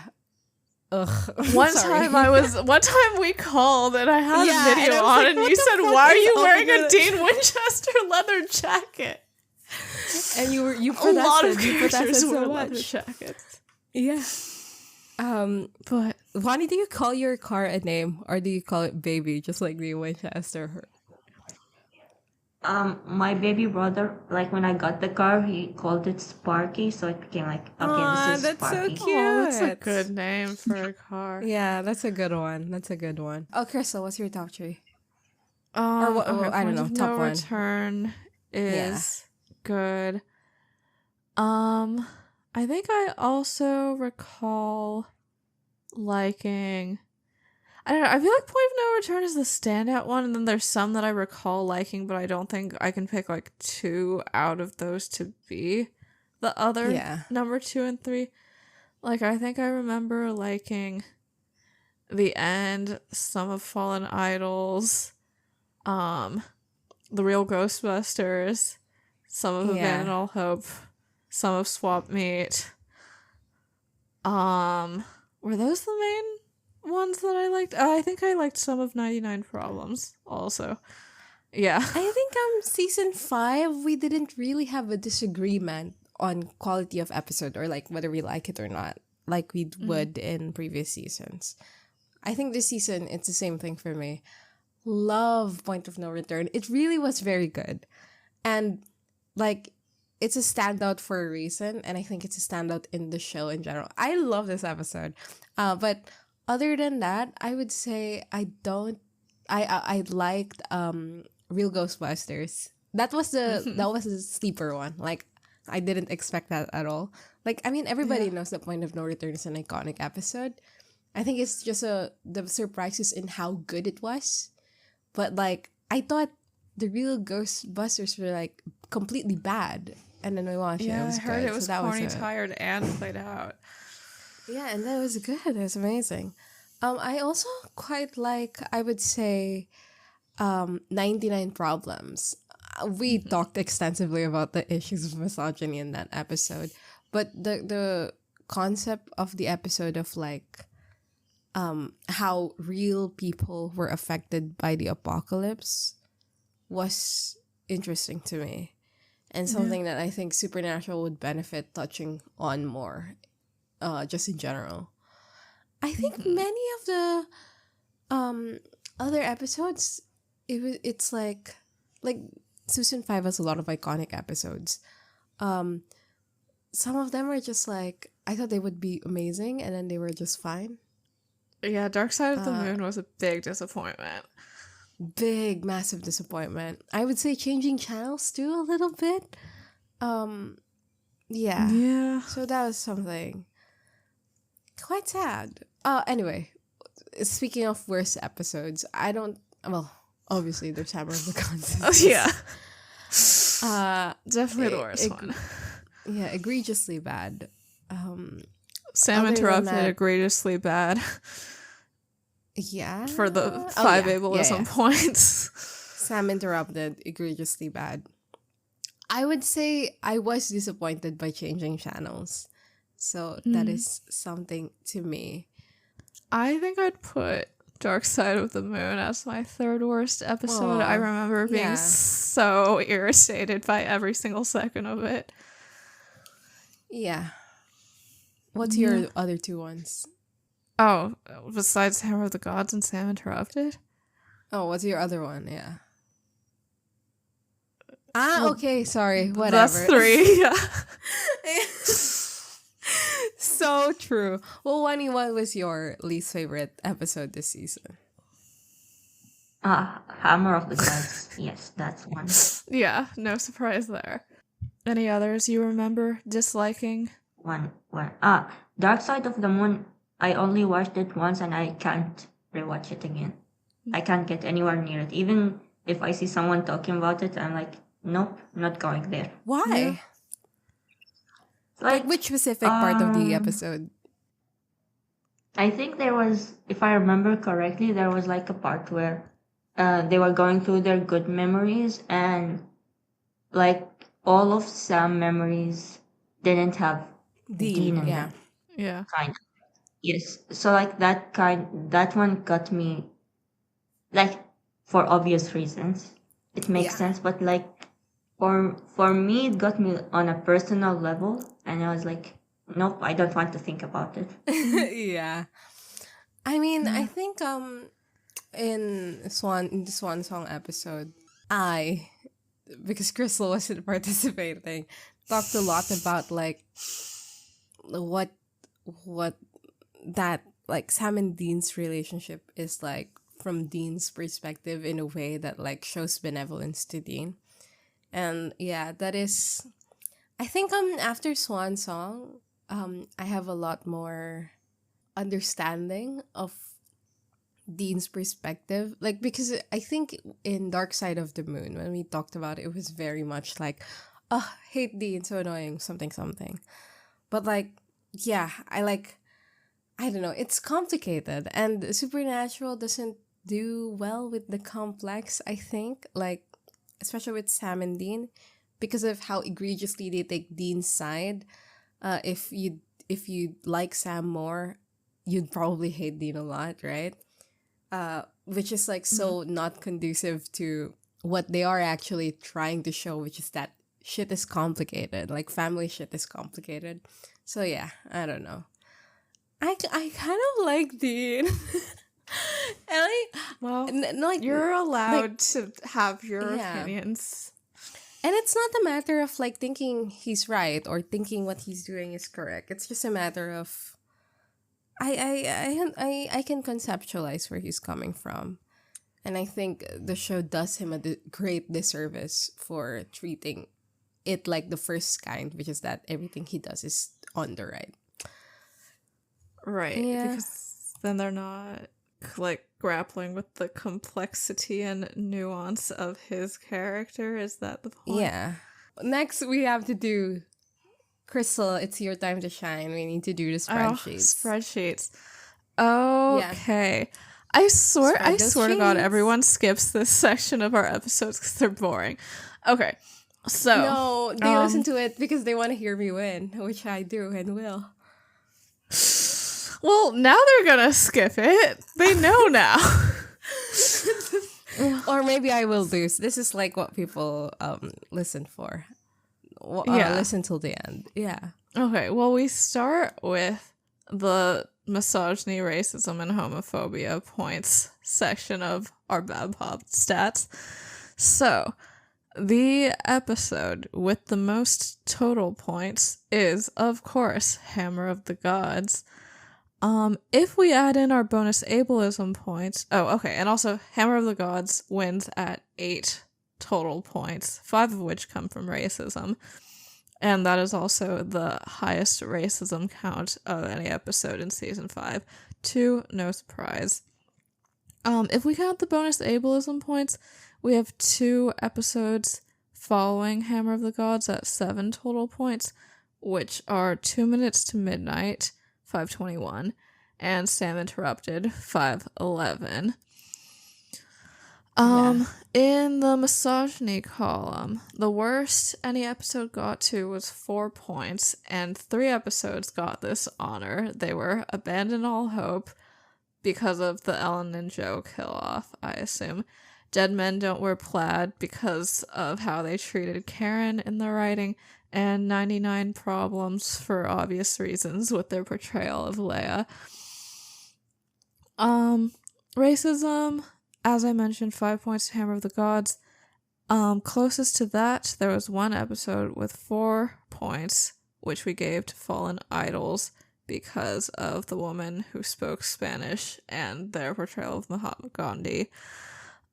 Ugh. One time we called and I had a video on like, and what you the said, fuck "Why are is you up wearing with a it?" Dean Winchester leather jacket?" And you A lot of protested characters wear so leather much. jackets. Yeah. But Wanni, do you call your car a name or do you call it baby, just like the Winchester? My baby brother, like when I got the car, he called it Sparky, so it became like, okay, this is that's so Sparky. cute. oh, that's a good name for a car. Yeah, that's a good one. That's a good one. Oh, Crystal, what's your top three? Or what? Okay, I don't Point know. of Top No one. Return is good. I think I also recall liking. I don't know. I feel like Point of No Return is the standout one, and then there's some that I recall liking, but I don't think I can pick like two out of those to be the other number 2 and 3. Like, I think I remember liking The End, some of Fallen Idols, The Real Ghostbusters, some of Abandon All Hope, some of Swap Meet. Were those the main ones that I liked? I think I liked some of 99 Problems also. Yeah. I think season 5 we didn't really have a disagreement on quality of episode or like whether we like it or not, like we would in previous seasons. I think this season it's the same thing for me. Love Point of No Return. It really was very good. And like it's a standout for a reason, and I think it's a standout in the show in general. I love this episode. But other than that, I would say I liked Real Ghostbusters. That was the sleeper one. Like I didn't expect that at all. Like I mean everybody knows that Point of No Return is an iconic episode. I think it's just the surprise is in how good it was. But like I thought the Real Ghostbusters were like completely bad. And then we watched it. It was I heard good. it was So corny, tired, and played out. Yeah, and that was good. It was amazing. I also quite like, I would say, 99 Problems. We talked extensively about the issues of misogyny in that episode. But the concept of the episode of like how real people were affected by the apocalypse was interesting to me. And something that I think Supernatural would benefit touching on more, just in general. I think many of the other episodes, it's like season 5 has a lot of iconic episodes. Some of them are just like, I thought they would be amazing, and then they were just fine. Yeah, Dark Side of the Moon was a big disappointment. Big, massive disappointment. I would say changing channels too a little bit. Yeah. So that was something quite sad. Anyway, speaking of worst episodes, obviously there's Hammer of the Gods. Oh yeah. Definitely the worst one. Yeah, egregiously bad. Sam Interrupted, egregiously bad. Yeah. For the 5 ableism points. Sam Interrupted, egregiously bad. I would say I was disappointed by changing channels. So that is something to me. I think I'd put Dark Side of the Moon as my 3rd worst episode. I remember being so irritated by every single second of it. Yeah. What's your other two ones? Oh, besides Hammer of the Gods and Sam Interrupted? Oh, what's your other one? Yeah. Okay, sorry. Whatever. That's 3. Yeah. So true. Well, Wanni, what was your least favorite episode this season? Hammer of the Gods. Yes, that's one. Yeah, no surprise there. Any others you remember disliking? One. Dark Side of the Moon. I only watched it once and I can't rewatch it again. I can't get anywhere near it. Even if I see someone talking about it, I'm like, nope, not going there. Why? Yeah. Like which specific part of the episode? I think there was, if I remember correctly, there was like a part where they were going through their good memories and like all of Sam memories didn't have Dean in yeah. them. Yeah. Kind of. Yes. So like that one got me, like, for obvious reasons. It makes Yeah. sense, but like for me it got me on a personal level and I was like, nope, I don't want to think about it. Yeah. I mean, I think in the Swan Song episode, because Crystal wasn't participating, talked a lot about like what that like Sam and Dean's relationship is like from Dean's perspective in a way that like shows benevolence to Dean. And yeah, that is, I think after Swan Song, I have a lot more understanding of Dean's perspective. Like, because I think in Dark Side of the Moon, when we talked about it, it was very much like, oh, hate Dean, so annoying, something. But like, yeah, I don't know, it's complicated. And Supernatural doesn't do well with the complex, I think. Like, especially with Sam and Dean, because of how egregiously they take Dean's side. If you like Sam more, you'd probably hate Dean a lot, right? Which is like so not conducive to what they are actually trying to show, which is that shit is complicated. Like family shit is complicated. So yeah, I don't know. I kind of like Dean. And Well, like you're allowed like, to have your yeah. opinions. And it's not a matter of like thinking he's right or thinking what he's doing is correct. It's just a matter of I can conceptualize where he's coming from, and I think the show does him a great disservice for treating it like the first kind, which is that everything he does is on the right. Right. Yeah. Because then they're not like grappling with the complexity and nuance of his character. Is that the point? Yeah. Next, we have to do Crystal. It's your time to shine. We need to do the spreadsheets. Spreadsheets. Okay. I swear to God, sheets. everyone skips this section of our episodes because they're boring. Okay. So No, they listen to it because they want to hear me win, which I do and will. well, now they're gonna skip it. They know now. Or maybe I will lose. This is like what people listen for. Listen till the end. Yeah. Okay, well, we start with the misogyny, racism, and homophobia points section of our Bad Pop stats. So, the episode with the most total points is, of course, Hammer of the Gods. If we add in our bonus ableism points... Oh, okay, and also Hammer of the Gods wins at 8 total points, 5 of which come from racism. And that is also the highest racism count of any episode in season 5. To no surprise. If we count the bonus ableism points, we have 2 episodes following Hammer of the Gods at 7 total points, which are 2 Minutes to Midnight, 521, and Sam Interrupted, 511. In the misogyny column, the worst any episode got to was 4 points, and 3 episodes got this honor. They were Abandon All Hope, because of the Ellen and Joe kill-off, I assume, Dead Men Don't Wear Plaid because of how they treated Karen in the writing, and 99 Problems for obvious reasons with their portrayal of Leia. Racism, as I mentioned, 5 points to Hammer of the Gods. Closest to that, there was one episode with 4 points, which we gave to Fallen Idols because of the woman who spoke Spanish and their portrayal of Mahatma Gandhi.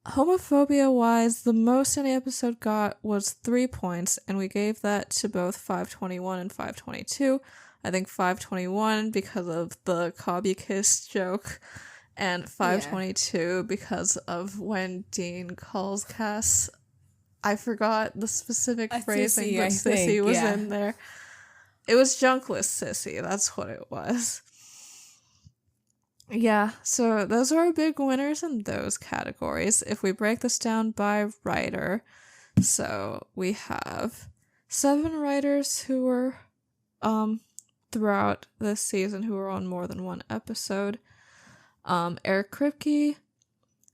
Homophobia-wise, the most any episode got was 3 points, and we gave that to both 521 and 522. I think 521 because of the Cobby Kiss joke, and 522 because of when Dean calls Cass, I forgot the specific phrasing, sissy, but I sissy think, was yeah. in there. It was junkless sissy, that's what it was. Yeah, so those are our big winners in those categories. If we break this down by writer, so we have 7 writers who were throughout this season who were on more than one episode. Eric Kripke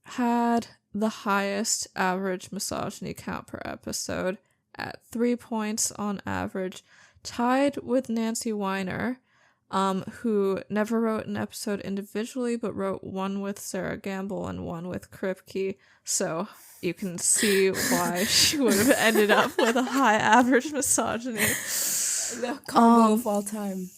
had the highest average misogyny count per episode at 3 points on average, tied with Nancy Weiner, who never wrote an episode individually, but wrote one with Sarah Gamble and one with Kripke, so you can see why she would have ended up with a high average misogyny. The combo of all time.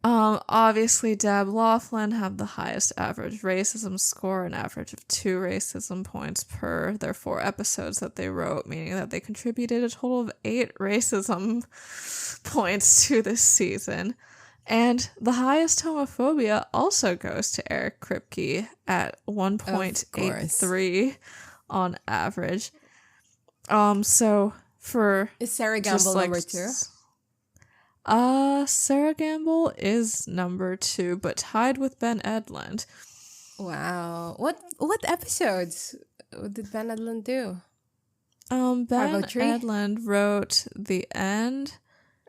Obviously, Deb Laughlin had the highest average racism score, an average of 2 racism points per their 4 episodes that they wrote, meaning that they contributed a total of 8 racism points to this season. And the highest homophobia also goes to Eric Kripke at 1.83 on average. So for Is Sarah Gamble number 2? Sarah Gamble is number 2, but tied with Ben Edlund. Wow. What episodes did Ben Edlund do? Ben 503? Edlund wrote The End,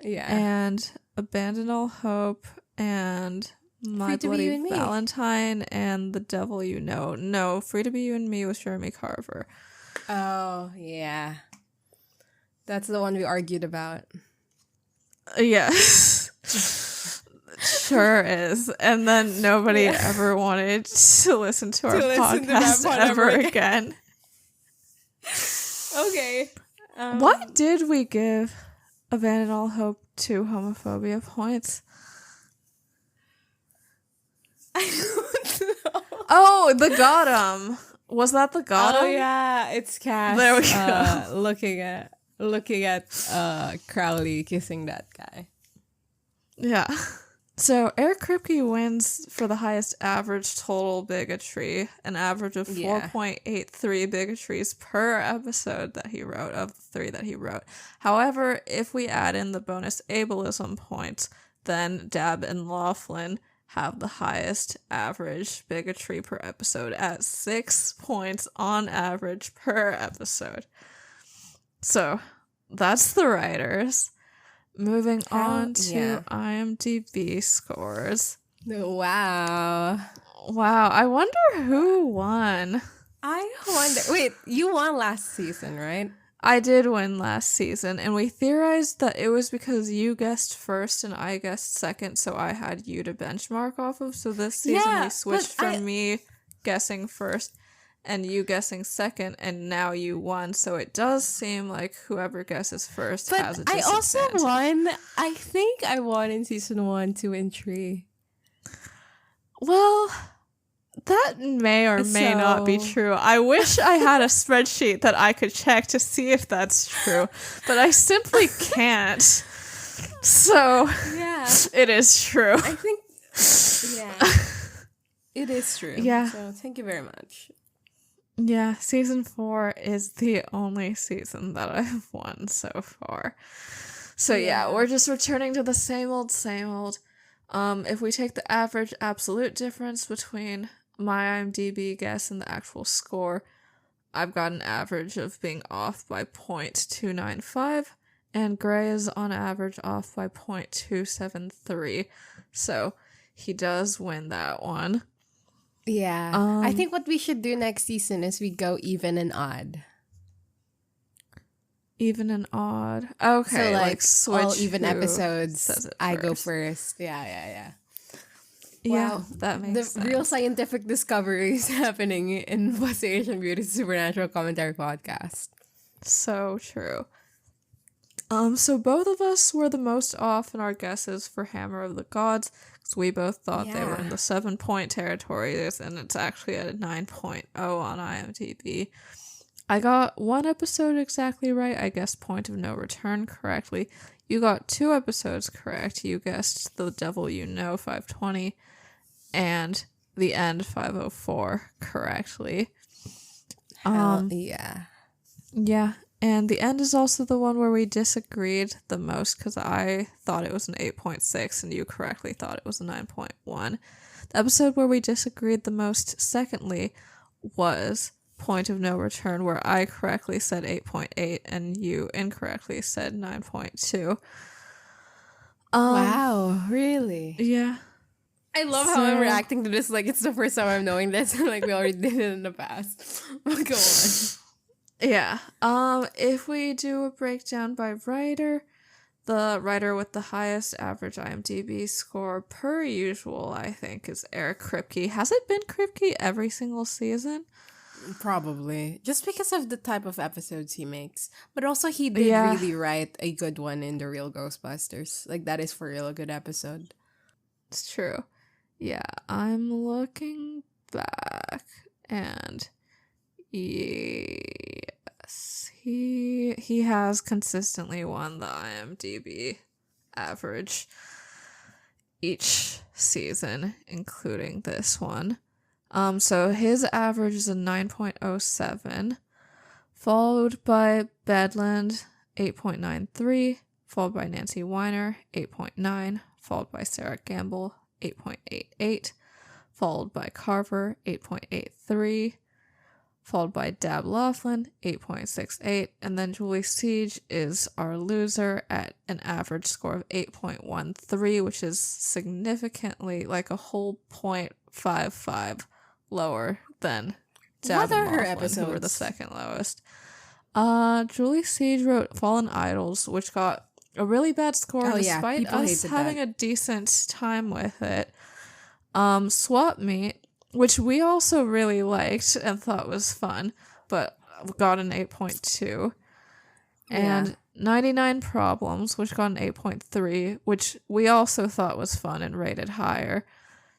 and Abandon All Hope, and My Free to Be You Bloody and Me. Valentine, and The Devil You Know. No, Free to Be You and Me was Jeremy Carver. Oh, yeah. That's the one we argued about. Yes. Sure is. And then nobody ever wanted to listen to our podcast ever again. Okay. Why did we give Abandon All Hope to homophobia points? I don't know. Oh, the Gotham. Was that the Gotham? Oh yeah, it's Cass. There we go. Looking at Crowley kissing that guy. Yeah. So Eric Kripke wins for the highest average total bigotry, an average of 4.83 bigotries per episode that he wrote, of the 3 that he wrote. However, if we add in the bonus ableism points, then Dab and Laughlin have the highest average bigotry per episode at 6 points on average per episode. So that's the writers. Moving on to IMDb scores. Wow. Wow, I wonder who won. I wonder. Wait, you won last season, right? I did win last season, and we theorized that it was because you guessed first and I guessed second, so I had you to benchmark off of. So this season we switched from me guessing first and you guessing second, and now you won. So it does seem like whoever guesses first has a disadvantage. I also won. I think I won in season 1, 2, and 3. Well, that may or may not be true. I wish I had a spreadsheet that I could check to see if that's true, but I simply can't. So, it is true. I think, it is true. Yeah. So, thank you very much. Yeah, season 4 is the only season that I've won so far. So, we're just returning to the same old, same old. If we take the average absolute difference between my IMDb guess and the actual score, I've got an average of being off by 0.295, and Gray is on average off by 0.273. So he does win that one. Yeah. I think what we should do next season is we go even and odd. Even and odd. Okay, So like switch all even who episodes, says it I go first. first. Yeah. Yeah, Wow, that makes the sense. real scientific discoveries happening in What's Asian Beauty Supernatural Commentary Podcast. So true. So both of us were the most off in our guesses for Hammer of the Gods, because we both thought they were Yeah. in the 7-point territory, and it's actually at a 9.0 on IMDb. I got one episode exactly right. I guessed Point of No Return correctly. You got 2 episodes correct. You guessed The Devil You Know 520 and The End 504 correctly. Yeah. Yeah, and The End is also the one where we disagreed the most, because I thought it was an 8.6 and you correctly thought it was a 9.1. The episode where we disagreed the most, secondly, was Point of No Return, where I correctly said 8.8 and you incorrectly said 9.2. Wow, really? Yeah. I love how I'm reacting to this like it's the first time I'm knowing this and like we already did it in the past. Go on. Yeah. If we do a breakdown by writer, the writer with the highest average IMDb score per usual, I think, is Eric Kripke. Has it been Kripke every single season? Probably. Just because of the type of episodes he makes. But also he did Yeah. really write a good one in The Real Ghostbusters. Like that is for real a good episode. It's true. Yeah, I'm looking back, and yes, he has consistently won the IMDb average each season, including this one. So his average is a 9.07, followed by Bedland 8.93, followed by Nancy Weiner 8.9, followed by Sarah Gamble 8.88, followed by Carver 8.83, followed by Dab Laughlin 8.68, and then Julie Siege is our loser at an average score of 8.13, which is significantly like a whole 0.55 lower than Dab What are and her Laughlin, who were the episodes? second lowest. Julie Siege wrote Fallen Idols, which got a really bad score Oh, yeah. despite People us hated having that. a decent time with it. Swap Meet, which we also really liked and thought was fun, but got an 8.2. And Yeah. 99 Problems, which got an 8.3, which we also thought was fun and rated higher.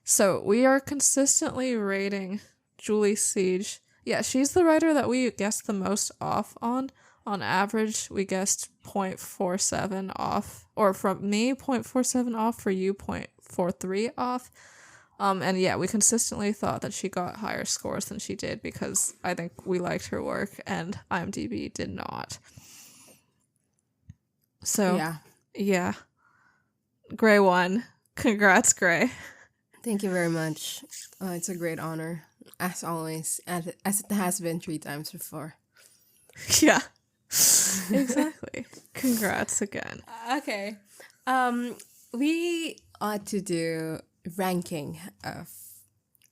So we are consistently rating Julie Siege. Yeah, she's the writer that we guessed the most off on. On average, we guessed 0.47 off. Or from me, 0.47 off. For you, 0.43 off. And yeah, we consistently thought that she got higher scores than she did because I think we liked her work and IMDb did not. So, yeah. Gray won. Congrats, Gray. Thank you very much. It's a great honor, as always, as it has been 3 times before. Yeah. Exactly. Congrats again. Okay. We ought to do ranking of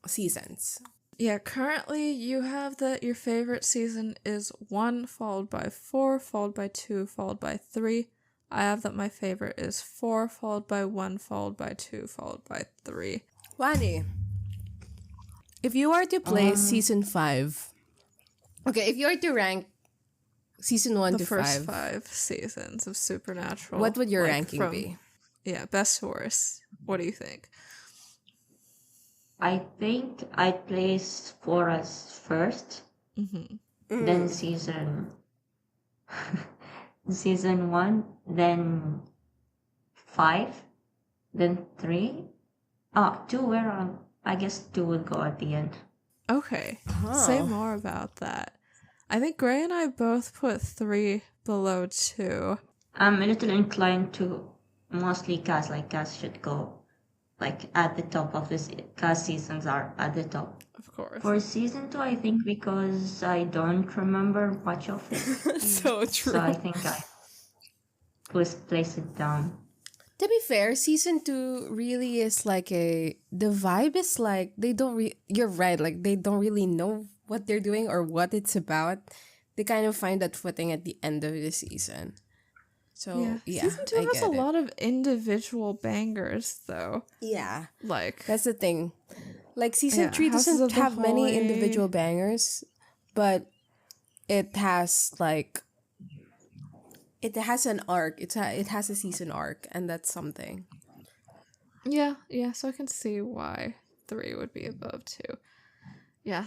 seasons. Yeah, currently you have that your favorite season is 1, followed by 4, followed by 2, followed by 3. I have that my favorite is 4, followed by 1, followed by 2, followed by 3. Wanni, if you were to play season 5, okay, if you were to rank season 1 The to first 5, 5 seasons of Supernatural. what would your like, ranking be? Yeah, best to worst. What do you think? I think I'd place 4 as first, then season 1, then 5, then 3. 2 where I guess 2 would go at the end. Okay. Say more about that. I think Gray and I both put 3 below 2. I'm a little inclined to mostly Cass, like Cass should go like at the top of this. Cass seasons are at the top. Of course. For season 2, I think because I don't remember much of it. So true. So I think I was place it down. To be fair, season 2 really is like the vibe is like they don't you're right, like they don't really know what they're doing or what it's about. They kind of find that footing at the end of the season. So yeah, Season 2 I has a get it. lot of individual bangers, though. Yeah, Like, that's the thing. Like season 3 Houses of doesn't the have many Holy. individual bangers, but it has like it has an arc. It has a season arc, and that's something. yeah, so I can see why 3 would be above 2. Yeah.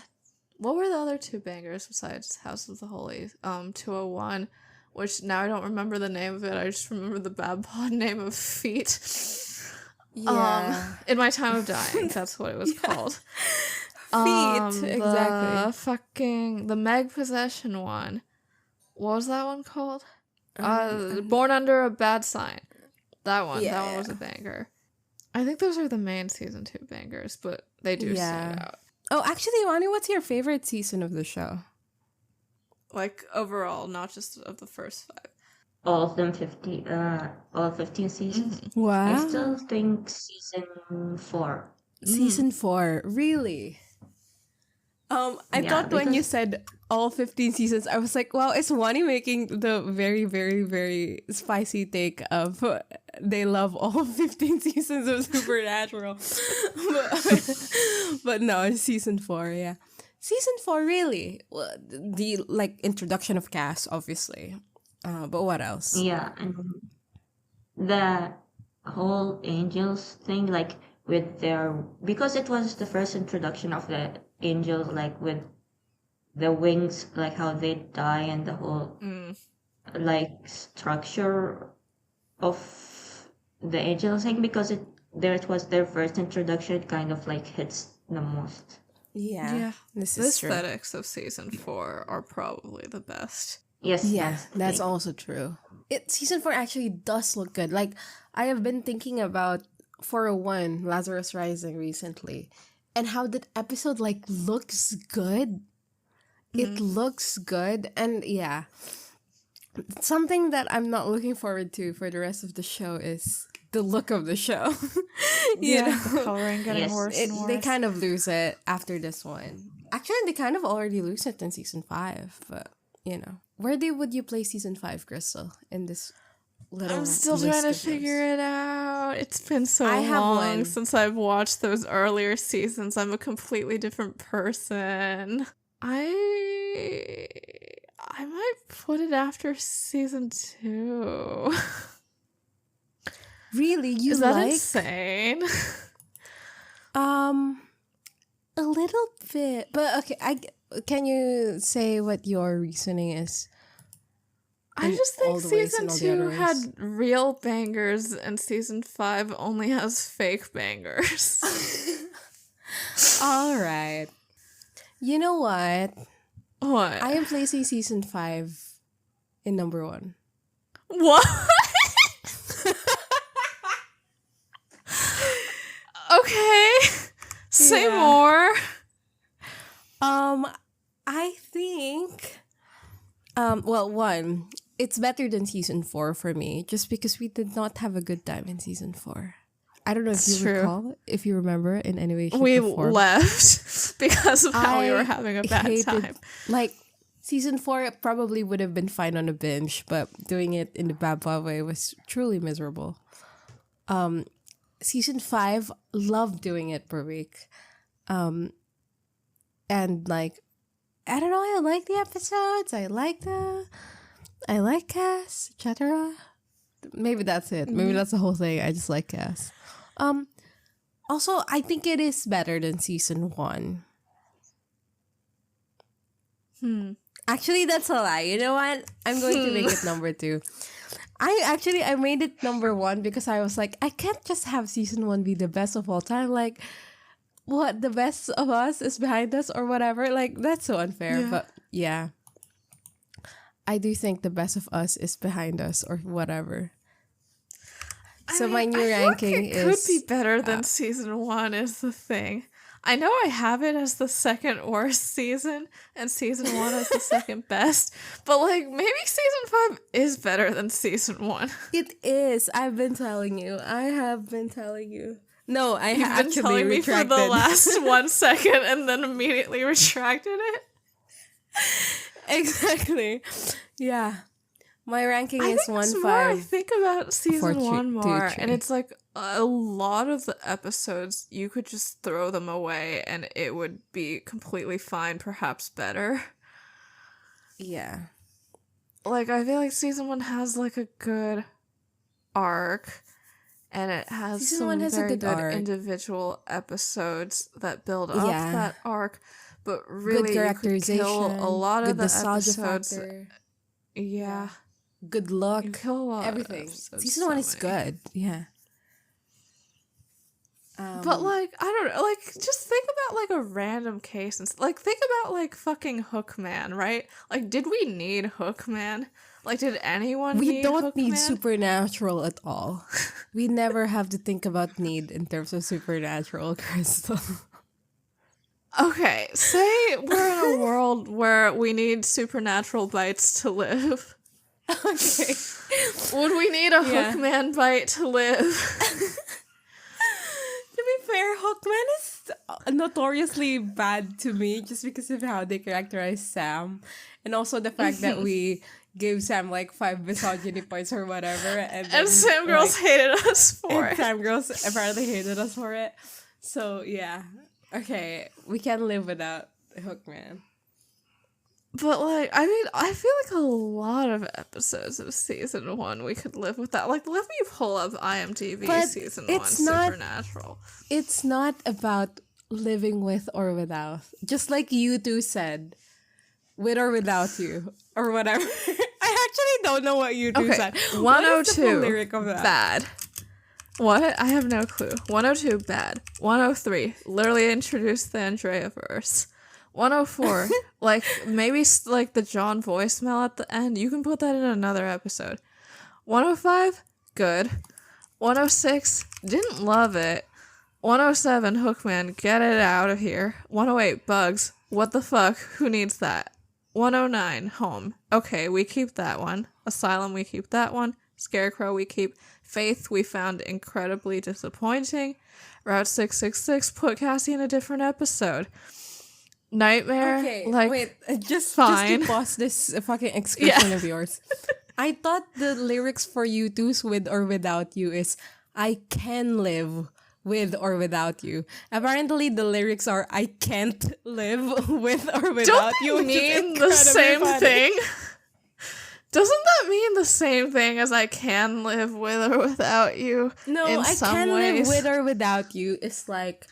What were the other 2 bangers besides House of the Holy? 201, which now I don't remember the name of it. I just remember the bad pod name of Feet. Yeah, In My Time of Dying, that's what it was called. feet exactly. The Meg Possession one. What was that one called? Born Under a Bad Sign. That one. Yeah, That one was a banger. I think those are the main season 2 bangers, but they do stand out. Oh, actually, Wanni, what's your favorite season of the show? Like overall, not just of the first 5. All of them 15 seasons. Wow. I still think season 4. Season 4, really? I Yeah, thought when you because- said all 15 seasons, I was like, wow, is Wanni making the very, very, very spicy take of they love all 15 seasons of Supernatural? but no, it's season 4, yeah. Season 4, really? Well, the like introduction of Cass, obviously. But what else? Yeah, and the whole angels thing, like with their, because it was the first introduction of the angels, like with the wings, like how they die and the whole like structure of the angels thing, because it was their first introduction, it kind of like hits the most. Yeah. This The is true. aesthetics of season 4 are probably the best. Yes, Yeah, the that's thing. also true. Season 4 actually does look good. Like, I have been thinking about 401 Lazarus Rising recently, and how that episode like looks good. It looks good, and yeah, something that I'm not looking forward to for the rest of the show is the look of the show. you know, The coloring getting Yes. worse and worse. they kind of lose it after this one. Actually, they kind of already lose it in season 5, but you know, where would you play season 5, Crystal, in this little? I'm still list trying to of shows? figure it out. It's been so I have long one. since I've watched those earlier seasons. I'm a completely different person. I might put it after season 2. Really, you Is that like insane? a little bit, but okay. Can you say what your reasoning is? I in just all think the ways season and all the other 2 ways? had real bangers and season 5 only has fake bangers. All right. You know what? What? I am placing season 5 in number 1. What? Okay. Say Yeah. more. I think well, one, it's better than season 4 for me, just because we did not have a good time in season 4. I don't know if It's you true. recall, if you remember in any way, shape, We or form. left because of how we I were having a bad hated- time. Like, season 4 probably would have been fine on a binge, but doing it in the bad way was truly miserable. Season 5, loved doing it per week. And like, I don't know, I like the episodes, I like Cass, etc. Maybe that's it. Maybe that's the whole thing. I just like Cass. Also, I think it is better than season 1. Actually, that's a lie. You know what? I'm going to make it number 2. I made it number 1 because I was like, I can't just have season 1 be the best of all time. Like, what, the best of us is behind us or whatever? Like, that's so unfair. Yeah. But yeah, I do think the best of us is behind us or whatever. So my new I feel ranking like it could is be better than season 1 is the thing. I know I have it as the second worst season and season 1 as the second best, but like maybe season 5 is better than season 1. It is. I've been telling you. I have been telling you. No, I You've been actually telling me for retracted. the last 1 second and then immediately retracted it. Exactly. Yeah. My ranking I is think 1 it's more I 5. think about season 4, 1 2, more, 3. and it's like a lot of the episodes you could just throw them away and it would be completely fine, perhaps better. Yeah. Like I feel like season 1 has like a good arc, and it has Season some 1 has a very good good arc. individual episodes that build up Yeah. that arc. But really, Good you could characterization. kill a lot good of the nostalgia episodes. factor. Yeah, Good luck. you kill a lot Everything. Of episodes, Season 1 is many. good. Yeah. But like I don't know, like just think about like a random case and like think about like fucking Hookman, right? Like, did we need Hookman? Like, did anyone? We need don't Hookman? need supernatural at all. We never have to think about need in terms of supernatural, Crystal. Okay, say we're in a world where we need supernatural bites to live. Okay. Would we need a Yeah. Hookman bite to live? To be fair, Hookman is notoriously bad to me just because of how they characterize Sam. And also the fact that we gave Sam like 5 misogyny points or whatever. And Sam girls hated us for and it. Sam girls apparently hated us for it. So yeah. Okay. We can live without Hookman. But like, I mean, I feel like a lot of episodes of season 1 we could live without. Like, let me pull up IMDb But season 1 it's not- Supernatural. It's not about living with or without. Just like you two said. With or without you. Or whatever. I actually don't know what you two Okay, said. What is the full 102 lyric of that? bad. What? I have no clue. 102 bad. 103 literally introduced the Andrea-verse. 104 like maybe like the John voicemail at the end. You can put that in another episode. 105 good. 106 didn't love it. 107 Hookman, get it out of here. 108 bugs. What the fuck? Who needs that? 109 home. Okay, we keep that one. Asylum, we keep that one. Scarecrow, we keep. Faith, we found incredibly disappointing. Route 666, put Cassie in a different episode. Nightmare, Okay, like, wait, just fine. to pause this fucking excursion of yours. I thought the lyrics for you two's with or without you is I can live with or without you. Apparently the lyrics are I can't live with or without don't you. they which is mean the incredibly same funny. thing? Doesn't that mean the same thing as I can live with or without you? No, in I some can ways? live with or without you. It's like,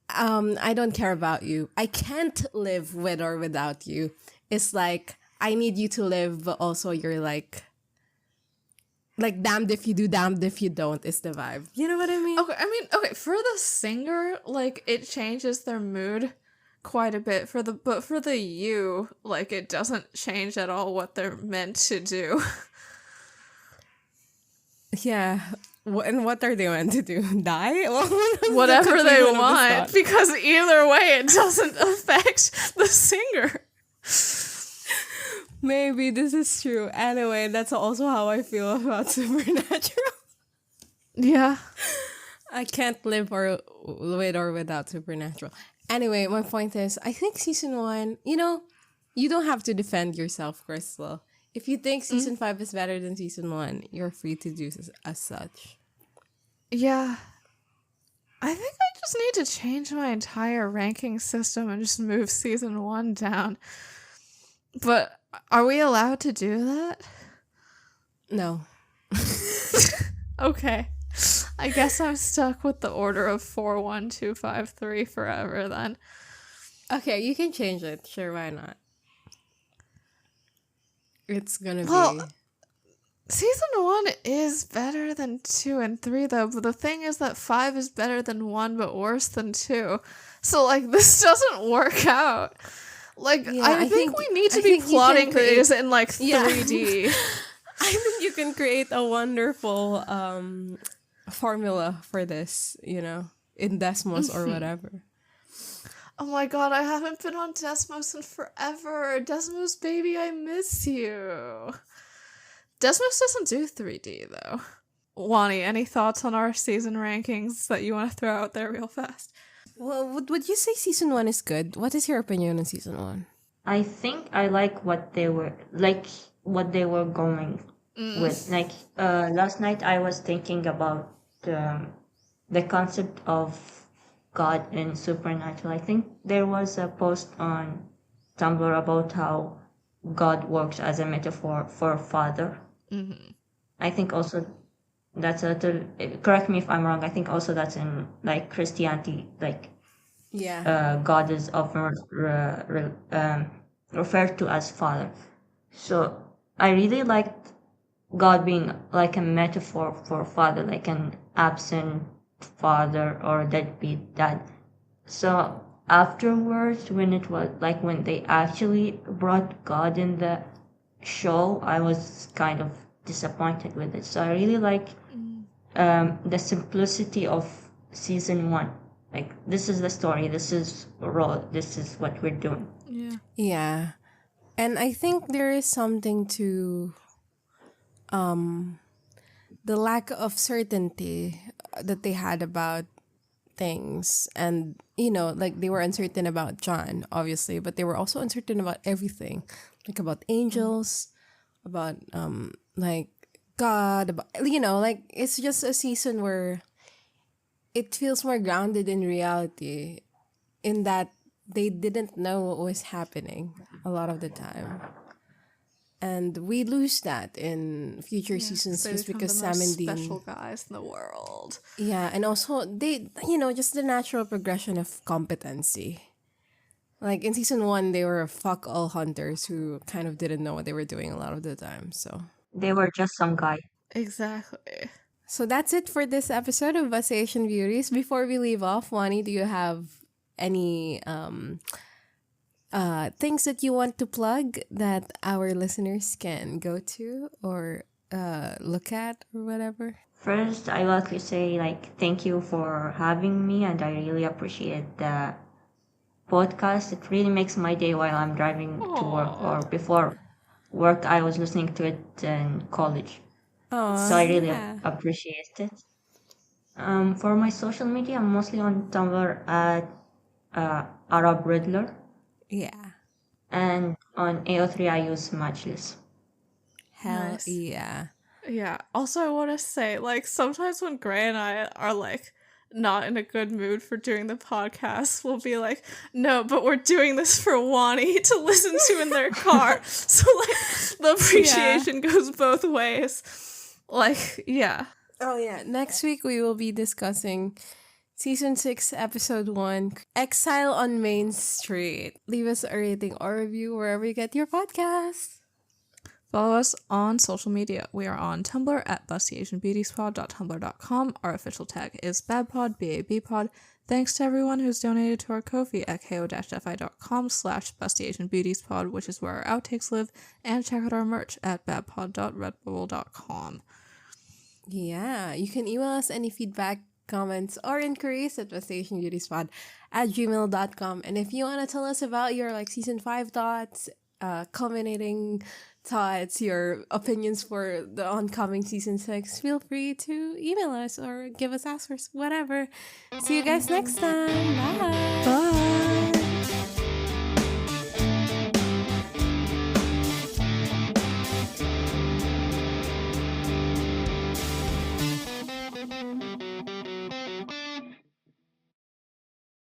I don't care about you. I can't live with or without you. It's like, I need you to live, but also you're like damned if you do, damned if you don't is the vibe. You know what I mean? Okay, I mean, okay, for the singer, like, it changes their mood quite a bit. But for the you, like, it doesn't change at all what they're meant to do. Yeah. And what are they meant to do? Die? Whatever they conclusion of this want, thought. because either way, it doesn't affect the singer. Maybe this is true. Anyway, that's also how I feel about Supernatural. Yeah. I can't live with or without Supernatural. Anyway, my point is, I think season 1, you don't have to defend yourself, Crystal. If you think season 5 is better than season 1, you're free to do as such. Yeah. I think I just need to change my entire ranking system and just move season 1 down. But are we allowed to do that? No. Okay. I guess I'm stuck with the order of 4, 1, 2, 5, 3 forever then. Okay, you can change it. Sure, why not? It's gonna Well, be... Season 1 is better than 2 and 3 though, but the thing is that 5 is better than 1 but worse than 2. So like this doesn't work out. Like Yeah, I think we need to I be think you plotting can create- these in like Yeah. 3D. I think you can create a wonderful formula for this, in Desmos or whatever. Oh my god, I haven't been on Desmos in forever. Desmos, baby, I miss you. Desmos doesn't do 3D, though. Wanni, any thoughts on our season rankings that you want to throw out there real fast? Well, would you say season 1 is good? What is your opinion on season 1? I think I like what they were going with. Like last night, I was thinking about the concept of God and supernatural. I think there was a post on Tumblr about how God works as a metaphor for father. I think also that's a little. Correct me if I'm wrong. I think also that's in like Christianity, like Yeah. God is often referred to as father. So I really liked God being like a metaphor for father, like an absent father or deadbeat dad. So afterwards, when it was like when they actually brought God in the show, I was kind of disappointed with it. So I really like the simplicity of season 1. Like, this is the story, this is raw, this is what we're doing. Yeah. Yeah. And I think there is something to the lack of certainty that they had about things. And, like they were uncertain about John, obviously, but they were also uncertain about everything. Like about angels, about like God, about, like it's just a season where it feels more grounded in reality, in that they didn't know what was happening a lot of the time. And we lose that in future seasons They just become because the Sam most and Dean. special guys in the world. Yeah, and also they, just the natural progression of competency. Like in season 1, they were fuck all hunters who kind of didn't know what they were doing a lot of the time. They were just some guy. Exactly. So that's it for this episode of Us Asian Beauties. Before we leave off, Wanni, do you have any things that you want to plug that our listeners can go to or look at or whatever? First, I like to say like thank you for having me, and I really appreciate the podcast. It really makes my day while I'm driving to work, or before work. I was listening to it in college, Oh, so I really yeah. appreciate it. For my social media, I'm mostly on Tumblr at Arab Riddler, Yeah. and on AO3 I use Matchless. Hell Nice. yeah. Yeah. Also, I want to say, like, sometimes when Gray and I are, like, not in a good mood for doing the podcast, we'll be like, no, but we're doing this for Wanni to listen to in their car. So, like, the appreciation goes both ways. Like, yeah. Oh, yeah. Next week, we will be discussing Season 6, Episode 1, Exile on Main Street. Leave us a rating or review wherever you get your podcast. Follow us on social media. We are on Tumblr at bustyasianbeautiespod.tumblr.com. Our official tag is BABPOD, BABPod. Thanks to everyone who's donated to our Ko-fi at ko-fi.com/bustyasianbeautiespod, which is where our outtakes live. And check out our merch at babpod.redbubble.com. Yeah, you can email us any feedback, comments, or inquiries at bustyasianbeautiespod@gmail.com. And if you want to tell us about your Season 5 thoughts, culminating thoughts, your opinions for the oncoming Season 6, feel free to email us or give us answers, whatever. See you guys next time. Bye. Bye!